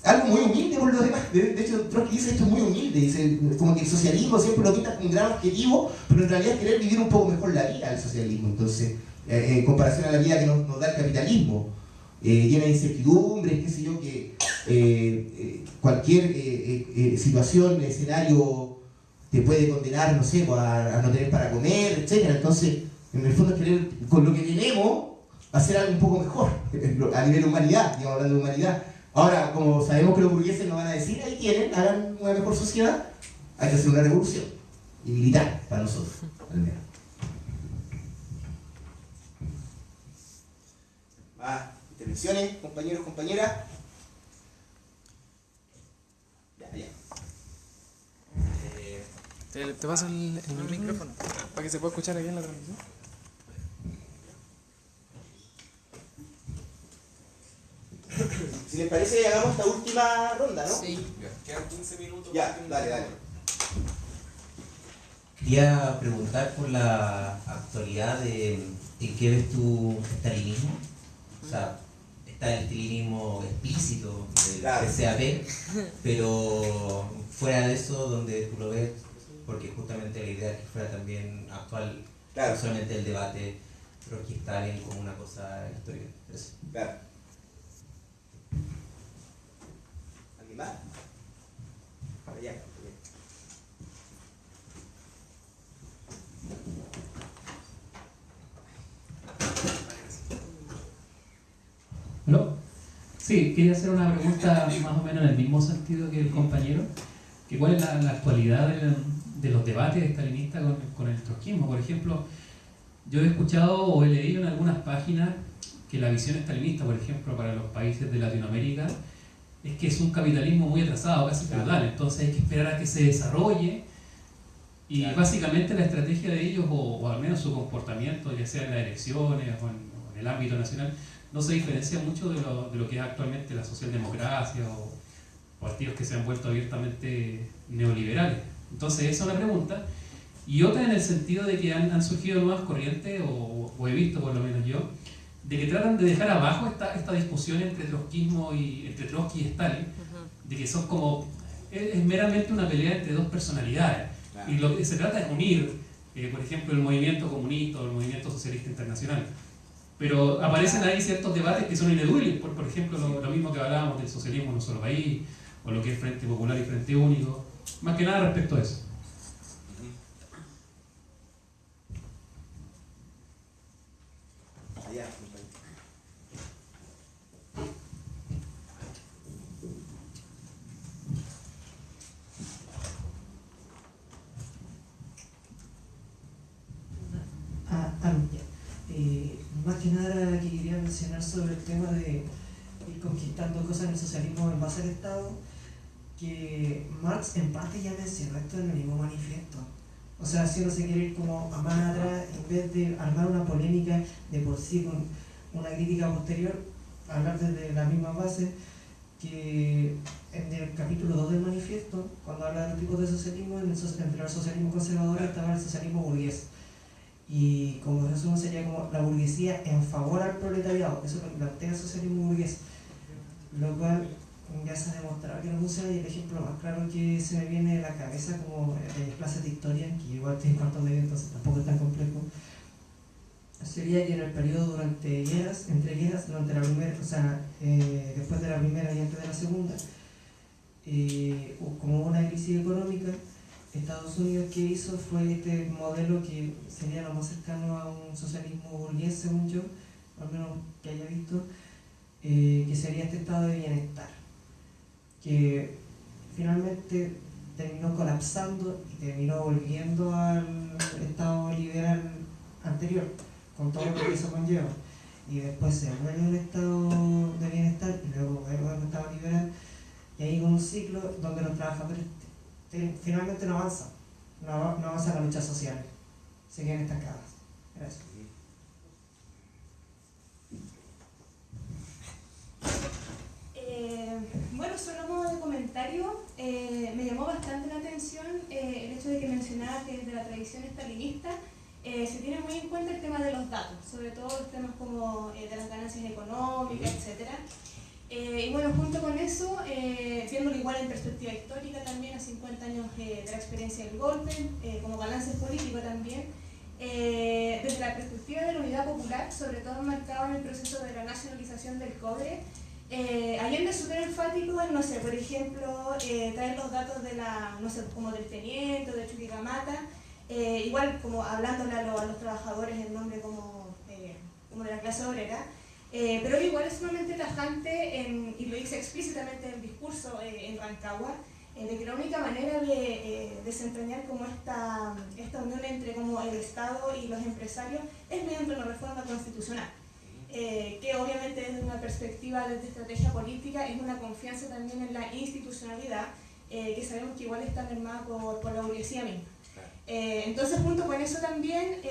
Algo muy humilde por lo demás. De hecho, Trotsky dice esto es muy humilde, dice como que el socialismo siempre lo pinta como un gran objetivo, pero en realidad es querer vivir un poco mejor la vida, el socialismo. Entonces, en comparación a la vida que nos da el capitalismo, llena de incertidumbres, qué sé yo, que cualquier situación, escenario te puede condenar, no sé, a no tener para comer, etc. Entonces, en el fondo es querer, con lo que tenemos, hacer algo un poco mejor, a nivel de humanidad, digamos, hablando de humanidad. Ahora, como sabemos que los burgueses nos van a decir, ahí tienen, hagan una mejor sociedad, hay que hacer una revolución, y militar, para nosotros, al menos. Más intervenciones, compañeros, compañeras. Ya. ¿Te paso el micrófono? Para que se pueda escuchar aquí en la transmisión. Si les parece, hagamos esta última ronda, ¿no? Sí. Quedan 15 minutos. Ya, dale. Quería preguntar por la actualidad de en qué ves tu estalinismo. O sea, está el estalinismo explícito del CAP, pero fuera de eso, donde tú lo ves, porque justamente la idea es que fuera también actual, no solamente el debate Trotsky-Stalin como una cosa histórica. Eso. Claro. ¿Alguien más? Para allá. ¿No? Sí, quería hacer una pregunta más o menos en el mismo sentido que el compañero, que cuál es la actualidad de los debates estalinistas con el trotskismo. Por ejemplo, yo he escuchado o he leído en algunas páginas que la visión estalinista, por ejemplo, para los países de Latinoamérica, es que es un capitalismo muy atrasado, casi feudal, entonces hay que esperar a que se desarrolle, y básicamente la estrategia de ellos, o al menos su comportamiento, ya sea en las elecciones o en el ámbito nacional, no se diferencia mucho de lo que es actualmente la socialdemocracia o partidos que se han vuelto abiertamente neoliberales. Entonces esa es una pregunta. Y otra en el sentido de que han surgido nuevas corrientes, o he visto por lo menos yo, de que tratan de dejar abajo esta discusión entre entre Trotsky y Stalin, de que son como, es meramente una pelea entre dos personalidades. Y lo que se trata es unir, por ejemplo, el movimiento comunista o el movimiento socialista internacional. Pero aparecen ahí ciertos debates que son ineludibles, por ejemplo, lo mismo que hablábamos del socialismo en un solo país, o lo que es Frente Popular y Frente Único, más que nada respecto a eso. Más que nada que quería mencionar sobre el tema de ir conquistando cosas en el socialismo en base al Estado, que Marx en parte ya mencionó esto en el mismo manifiesto. O sea, si uno se quiere ir como a más atrás, en vez de armar una polémica de por sí con una crítica posterior, hablar desde la misma base, que en el capítulo 2 del manifiesto, cuando habla de los tipos de socialismo, entre el socialismo conservador estaba el socialismo burgués. Y como resumen sería como la burguesía en favor al proletariado, eso es lo que plantea el socialismo burgués, lo cual ya se ha demostrado que no funciona. Y el ejemplo más claro que se me viene a la cabeza, como en clases de historia, que igual estoy en cuarto medio, entonces tampoco es tan complejo, sería que en el periodo entre guerras, durante la primera, o sea, después de la primera y antes de la segunda, como una crisis económica, Estados Unidos que hizo fue este modelo que sería lo más cercano a un socialismo burgués, según yo, al menos que haya visto, que sería este estado de bienestar, que finalmente terminó colapsando y terminó volviendo al estado liberal anterior, con todo lo que eso conlleva. Y después se vuelve un estado de bienestar y luego vuelve a un estado liberal, y ahí con un ciclo donde los trabajadores finalmente no avanzan la lucha social, se quedan estancadas. Gracias. Bueno, solo modo de comentario, me llamó bastante la atención el hecho de que mencionaba que desde la tradición estalinista se tiene muy en cuenta el tema de los datos, sobre todo los temas como de las ganancias económicas, etc. Y bueno, junto con eso, viéndolo igual en perspectiva histórica también, a 50 años de la experiencia del golpe, como balance político también, desde la perspectiva de la unidad popular, sobre todo marcado en el proceso de la nacionalización del cobre, Allende es súper enfático en, no sé, por ejemplo, traer los datos de la, no sé, como del teniente, de Chuquicamata, igual como hablándole a los trabajadores en nombre como de la clase obrera. Pero igual es sumamente tajante, y lo dice explícitamente en el discurso en Rancagua, de que la única manera de desentrañar como esta unión entre como el Estado y los empresarios es mediante una reforma constitucional, que obviamente desde una perspectiva de estrategia política es una confianza también en la institucionalidad, que sabemos que igual está mermada por la burguesía misma. Entonces, junto con eso también,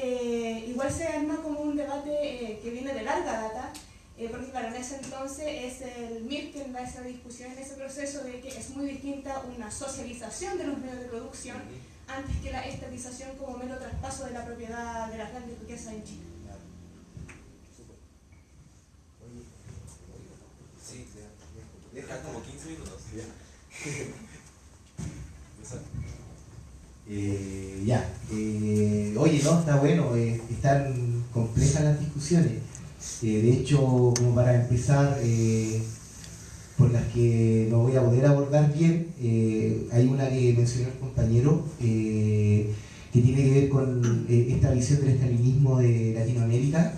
igual se arma como un debate que viene de larga data, porque claro, en ese entonces es el MIR quien da esa discusión en ese proceso de que es muy distinta una socialización de los medios de producción antes que la estatización como mero traspaso de la propiedad de las grandes riquezas en Chile. Sí, deja como 15 minutos. Oye, no, está bueno, están complejas las discusiones. De hecho, como para empezar, por las que no voy a poder abordar bien, hay una que mencionó el compañero, que tiene que ver con esta visión del estalinismo de Latinoamérica.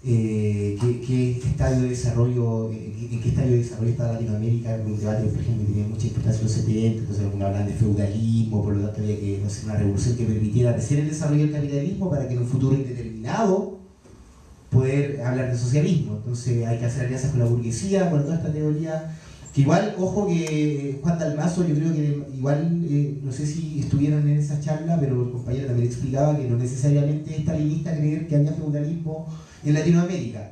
¿Qué estadio de desarrollo, en qué estadio de desarrollo está Latinoamérica? Un debate, por ejemplo, que tenía mucha importancia en los 70, entonces algunos hablan de feudalismo, por lo tanto había que hacer una revolución que permitiera hacer el desarrollo del capitalismo para que en un futuro indeterminado poder hablar de socialismo. Entonces hay que hacer alianzas con la burguesía, con toda esta teoría, que igual, ojo que Juan Dalmazo, yo creo que igual, no sé si estuvieron en esa charla, pero el compañero también explicaba que no necesariamente es estalinista creer que había feudalismo en Latinoamérica.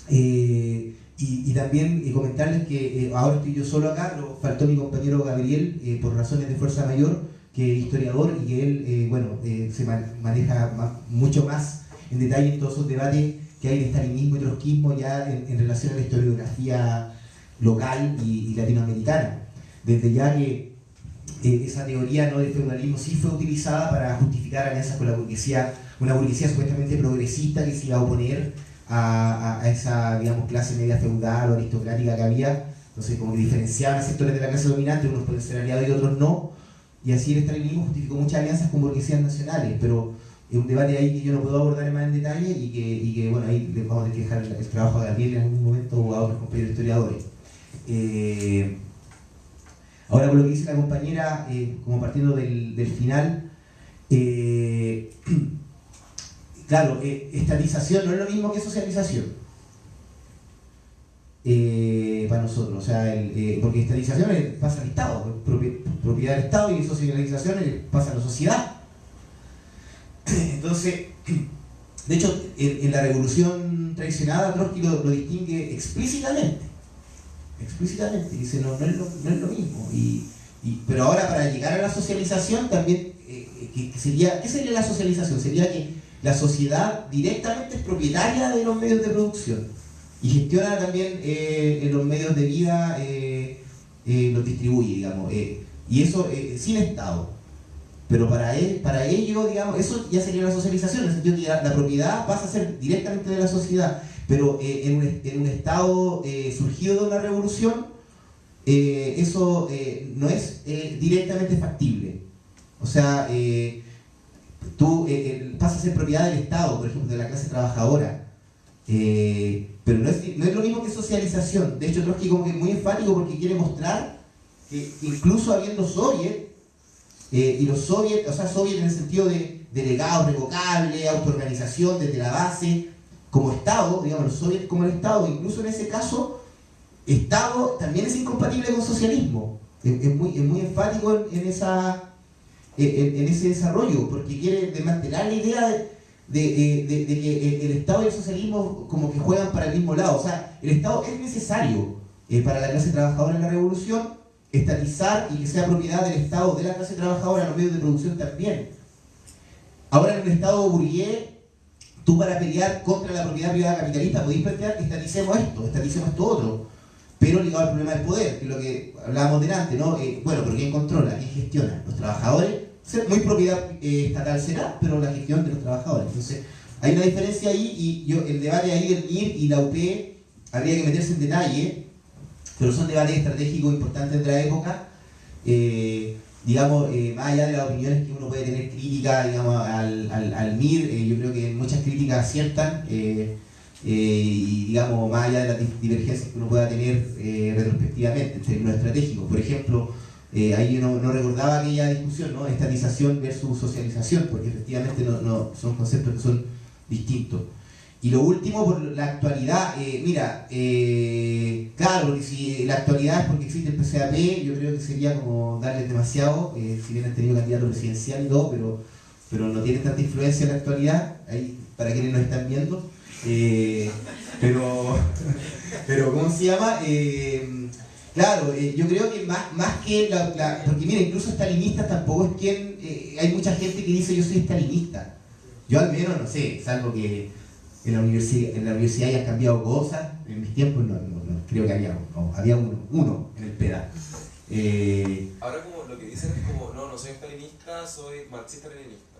Y también comentarles que ahora estoy yo solo acá, pero faltó mi compañero Gabriel por razones de fuerza mayor, que es historiador y que él se maneja mucho más en detalle en todos esos debates que hay de stalinismo y trotskismo ya en relación a la historiografía local y latinoamericana. Desde ya que esa teoría, ¿no?, del feudalismo sí fue utilizada para justificar alianzas con la burguesía, una burguesía supuestamente progresista que se iba a oponer a esa, digamos, clase media feudal o aristocrática que había. Entonces, como que diferenciaban sectores de la clase dominante, unos pueden ser aliados y otros no, y así el estalinismo justificó muchas alianzas con burguesías nacionales, pero es un debate ahí que yo no puedo abordar más en detalle y que bueno, ahí les vamos a tener que dejar el trabajo a Gabriel en algún momento o a otros compañeros historiadores. Ahora, por lo que dice la compañera, como partiendo del final, claro, estatización no es lo mismo que socialización para nosotros, o sea, porque estatización pasa al Estado, propiedad del Estado, y socialización pasa a la sociedad. Entonces, de hecho, en la revolución traicionada, Trotsky lo distingue explícitamente, dice no es lo mismo, pero ahora para llegar a la socialización también, ¿qué sería la socialización? Sería que la sociedad directamente es propietaria de los medios de producción y gestiona también los medios de vida, los distribuye, digamos, y eso sin Estado. Pero para ello, digamos, eso ya sería la socialización, en el sentido que la propiedad pasa a ser directamente de la sociedad, pero en un Estado surgido de una revolución, eso no es directamente factible. O sea, tú pasas a ser propiedad del Estado, por ejemplo, de la clase trabajadora, pero no es lo mismo que socialización. De hecho, Trotsky como que es muy enfático porque quiere mostrar que incluso habiendo soviet, y los soviets, o sea, soviet en el sentido de delegados revocables, autoorganización desde la base, como Estado, digamos, los soviets como el Estado, incluso en ese caso, Estado también es incompatible con socialismo. Es muy enfático en ese desarrollo, porque quiere desmantelar la idea de que el Estado y el socialismo como que juegan para el mismo lado. O sea, el Estado es necesario para la clase trabajadora en la revolución, estatizar y que sea propiedad del Estado, de la clase trabajadora, los medios de producción también. Ahora en un Estado burgués, tú para pelear contra la propiedad privada capitalista podéis plantear que estaticemos esto otro, pero ligado al problema del poder, que es lo que hablábamos delante, ¿no? Bueno, pero ¿quién controla? ¿Quién gestiona? Los trabajadores. Muy propiedad estatal será, pero la gestión de los trabajadores. Entonces, hay una diferencia ahí, y el debate ahí del MIR y la UP habría que meterse en detalle, pero son debates estratégicos importantes de la época. Digamos, más allá de las opiniones que uno puede tener crítica, digamos, al MIR, yo creo que muchas críticas aciertan, y digamos, más allá de las divergencias que uno pueda tener retrospectivamente en términos estratégicos. Por ejemplo, ahí yo no recordaba aquella discusión, ¿no? Estatización versus socialización, porque efectivamente no son conceptos que son distintos. Y lo último, por la actualidad, claro, porque si la actualidad es porque existe el PCAP, yo creo que sería como darles demasiado, si bien han tenido candidato presidencial y todo, pero no tiene tanta influencia en la actualidad, ahí para quienes nos están viendo. Pero ¿cómo se llama? Claro, yo creo que más que porque mira, incluso estalinistas tampoco es quien, hay mucha gente que dice yo soy estalinista. Yo al menos no sé, salvo que en la universidad hayan cambiado cosas, en mis tiempos no creo que había uno en el PEDA. Ahora como lo que dicen es como, no soy estalinista, soy marxista-leninista.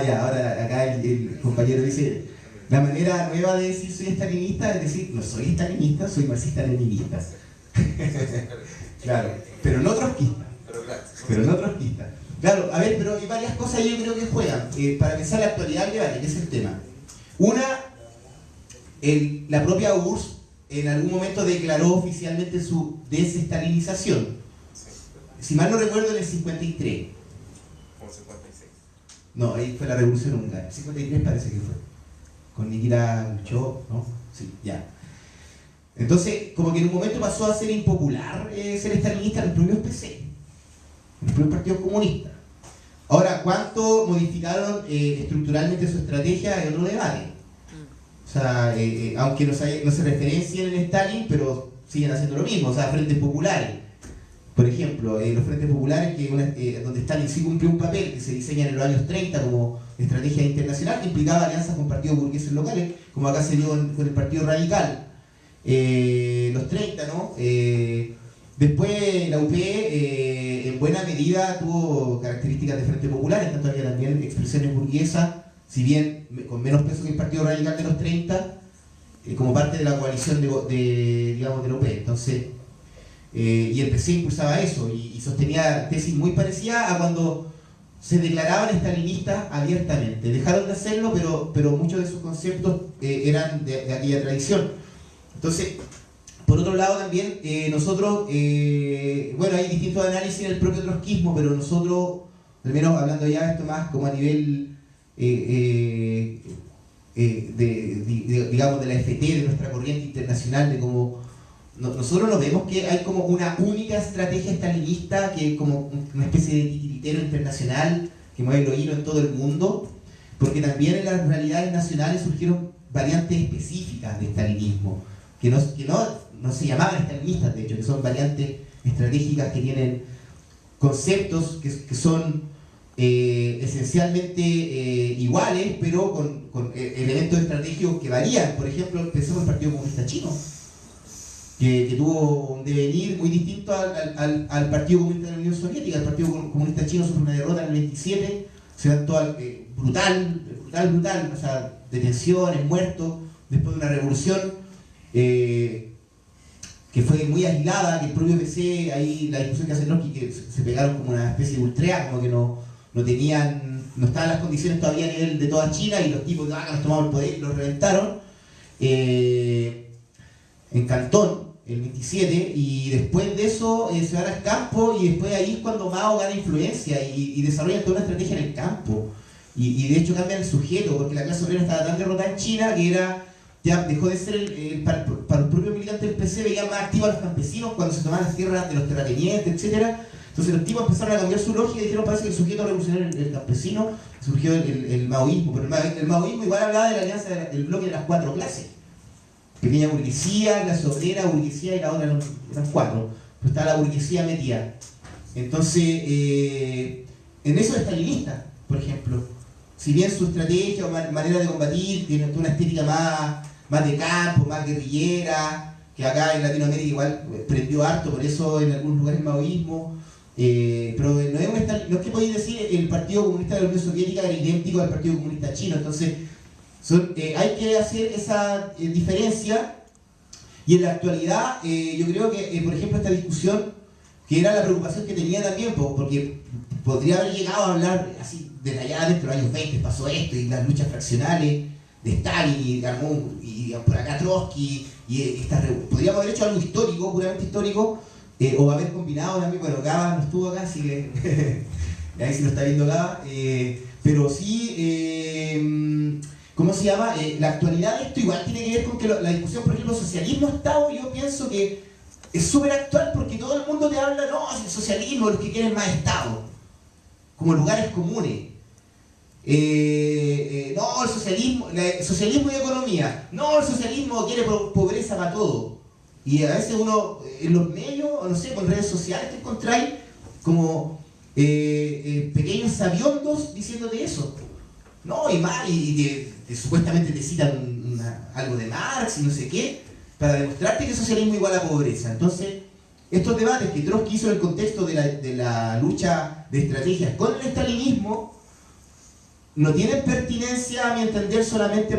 Ya, ahora acá el compañero dice, la manera nueva de decir soy estalinista es decir, no soy estalinista, soy marxista-leninista. Claro, pero no trotskista. Pero no trotskista. Claro, a ver, pero hay varias cosas yo creo que juegan para pensar la actualidad del debate, que es el tema. Una, la propia URSS en algún momento declaró oficialmente su desestalinización. Si mal no recuerdo, en el 53. Como 56. No, ahí fue la revolución húngara. El 53 parece que fue. Con Nikita Khrushchev, ¿no? Sí, ya. Entonces, como que en un momento pasó a ser impopular ser estalinista en los propios PC, en los propios partidos comunistas. Ahora, ¿cuánto modificaron estructuralmente su estrategia? Es otro debate. O O sea, aunque no se referencien en Stalin, pero siguen haciendo lo mismo. O sea, frentes populares. Por ejemplo, los frentes populares, donde Stalin sí cumplió un papel que se diseña en los años 30 como estrategia internacional, que implicaba alianzas con partidos burgueses locales, como acá se dio con el Partido Radical, los 30, ¿no? Después la UP en buena medida tuvo características de frente populares, tanto había también expresiones burguesas, si bien con menos peso que el Partido Radical de los 30, como parte de la coalición digamos, de la UP. Entonces, y el PC impulsaba eso y sostenía tesis muy parecidas a cuando se declaraban estalinistas abiertamente. Dejaron de hacerlo, pero muchos de sus conceptos eran de aquella tradición. Entonces, por otro lado también, nosotros, bueno, hay distintos análisis en el propio trotskismo, pero nosotros, al menos hablando ya de esto más como a nivel, digamos, de la FT, de nuestra corriente internacional, de cómo nosotros nos vemos que hay como una única estrategia estalinista, que es como una especie de titiritero internacional que mueve los hilos en todo el mundo, porque también en las realidades nacionales surgieron variantes específicas de estalinismo, que no se llamaban estalinistas, de hecho, que son variantes estratégicas que tienen conceptos que son esencialmente iguales, pero con elementos estratégicos que varían. Por ejemplo, pensemos en el Partido Comunista Chino, que tuvo un devenir muy distinto al Partido Comunista de la Unión Soviética. El Partido Comunista Chino sufre una derrota en el 27, se da todo brutal, o sea, detenciones, muertos, después de una revolución que fue muy aislada, que el propio PC, ahí la discusión que hace Trotsky, que se pegaron como una especie de ultrea, como que no estaban las condiciones todavía a nivel de toda China, y los tipos que nos tomaron el poder y los reventaron en Cantón, el 27, y después de eso se van al campo, y después ahí es cuando Mao gana influencia y desarrolla toda una estrategia en el campo, y de hecho cambian el sujeto, porque la clase obrera estaba tan derrotada en China que ya dejó de ser, para los propios militantes del PC, veían más activos a los campesinos cuando se tomaban las tierras de los terratenientes, etc. Entonces los tipos empezaron a cambiar su lógica y dijeron, parece que el sujeto revolucionario es el campesino, surgió el maoísmo, pero el maoísmo igual hablaba de la alianza del bloque de las 4 clases: pequeña burguesía, clase obrera, burguesía, y la otra eran 4, pero estaba la burguesía metida. Entonces, en eso es estalinista, por ejemplo. Si bien su estrategia o manera de combatir tiene una estética más de campo, más guerrillera, que acá en Latinoamérica igual prendió harto, por eso en algunos lugares maoísmo, pero no es que podéis decir el Partido Comunista de la Unión Soviética era idéntico al Partido Comunista Chino. Entonces hay que hacer esa diferencia, y en la actualidad yo creo que, por ejemplo, esta discusión, que era la preocupación que tenía también, porque podría haber llegado a hablar así detalladamente, en los años 20 pasó esto, y las luchas fraccionales de Stalin, y por acá Trotsky, podríamos haber hecho algo histórico, puramente histórico, o haber combinado también. Bueno, Gaba no estuvo acá, así que ahí sí lo está viendo Gaba, pero sí, ¿cómo se llama? La actualidad de esto igual tiene que ver con que la discusión, por ejemplo, socialismo-Estado, yo pienso que es súper actual, porque todo el mundo te habla, no, el socialismo, los que quieren más Estado, como lugares comunes. No, el socialismo y economía. No, el socialismo quiere pobreza para todo. Y a veces uno, en los medios, o no sé, con redes sociales, te encontráis como pequeños sabiondos diciéndote eso. No, y supuestamente te citan algo de Marx y no sé qué, para demostrarte que el socialismo igual a pobreza. Entonces, estos debates que Trotsky hizo en el contexto de la lucha de estrategias con el estalinismo no tienen pertinencia, a mi entender, solamente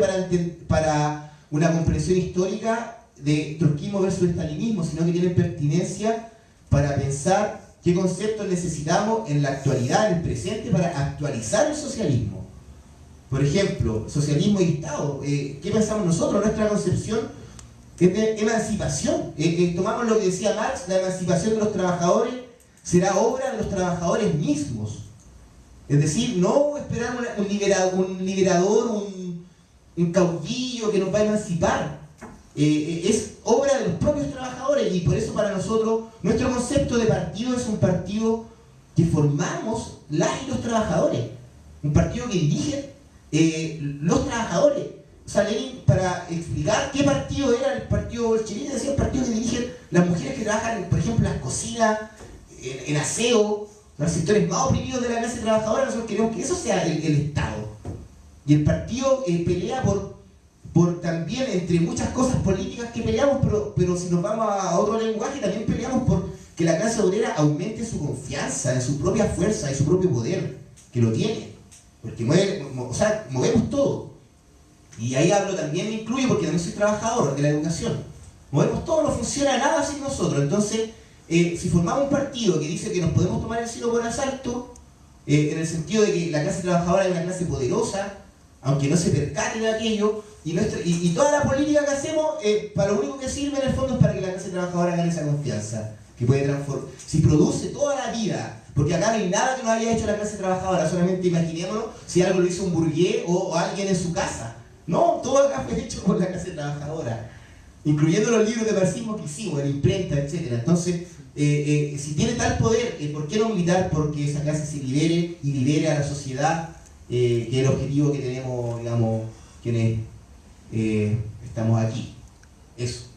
para una comprensión histórica de trotskismo versus estalinismo, sino que tienen pertinencia para pensar qué conceptos necesitamos en la actualidad, en el presente, para actualizar el socialismo. Por ejemplo, socialismo y Estado. ¿Qué pensamos nosotros? Nuestra concepción es de emancipación. Tomamos lo que decía Marx: la emancipación de los trabajadores será obra de los trabajadores mismos. Es decir, no esperar un liberador, un caudillo que nos va a emancipar. Es obra de los propios trabajadores, y por eso para nosotros nuestro concepto de partido es un partido que formamos las y los trabajadores, un partido que dirigen los trabajadores, o sea, Lenin, para explicar qué partido era el partido bolchevique, decía el partido que dirigen las mujeres que trabajan, por ejemplo, en las cocinas, en aseo, los sectores más oprimidos de la clase trabajadora. Nosotros queremos que eso sea el Estado. Y el partido pelea por también, entre muchas cosas políticas que peleamos, pero si nos vamos a otro lenguaje, también peleamos por que la clase obrera aumente su confianza en su propia fuerza y su propio poder, que lo tiene. Porque movemos todo. Y ahí hablo también, me incluyo, porque también soy trabajador de la educación. Movemos todo, no funciona nada sin nosotros. Entonces, si formamos un partido que dice que nos podemos tomar el cielo por asalto, en el sentido de que la clase trabajadora es una clase poderosa, aunque no se percate de aquello, y toda la política que hacemos, para lo único que sirve en el fondo es para que la clase trabajadora gane esa confianza, que puede transformar. Si produce toda la vida, porque acá no hay nada que nos haya hecho la clase trabajadora, solamente imaginémonos si algo lo hizo un burgués o alguien en su casa. No, todo acá fue hecho por la clase trabajadora, incluyendo los libros de marxismo que hicimos, en imprenta, etc. Entonces, si tiene tal poder, ¿por qué no militar porque esa clase se libere y libere a la sociedad, que es el objetivo que tenemos, digamos, quienes estamos aquí? Eso.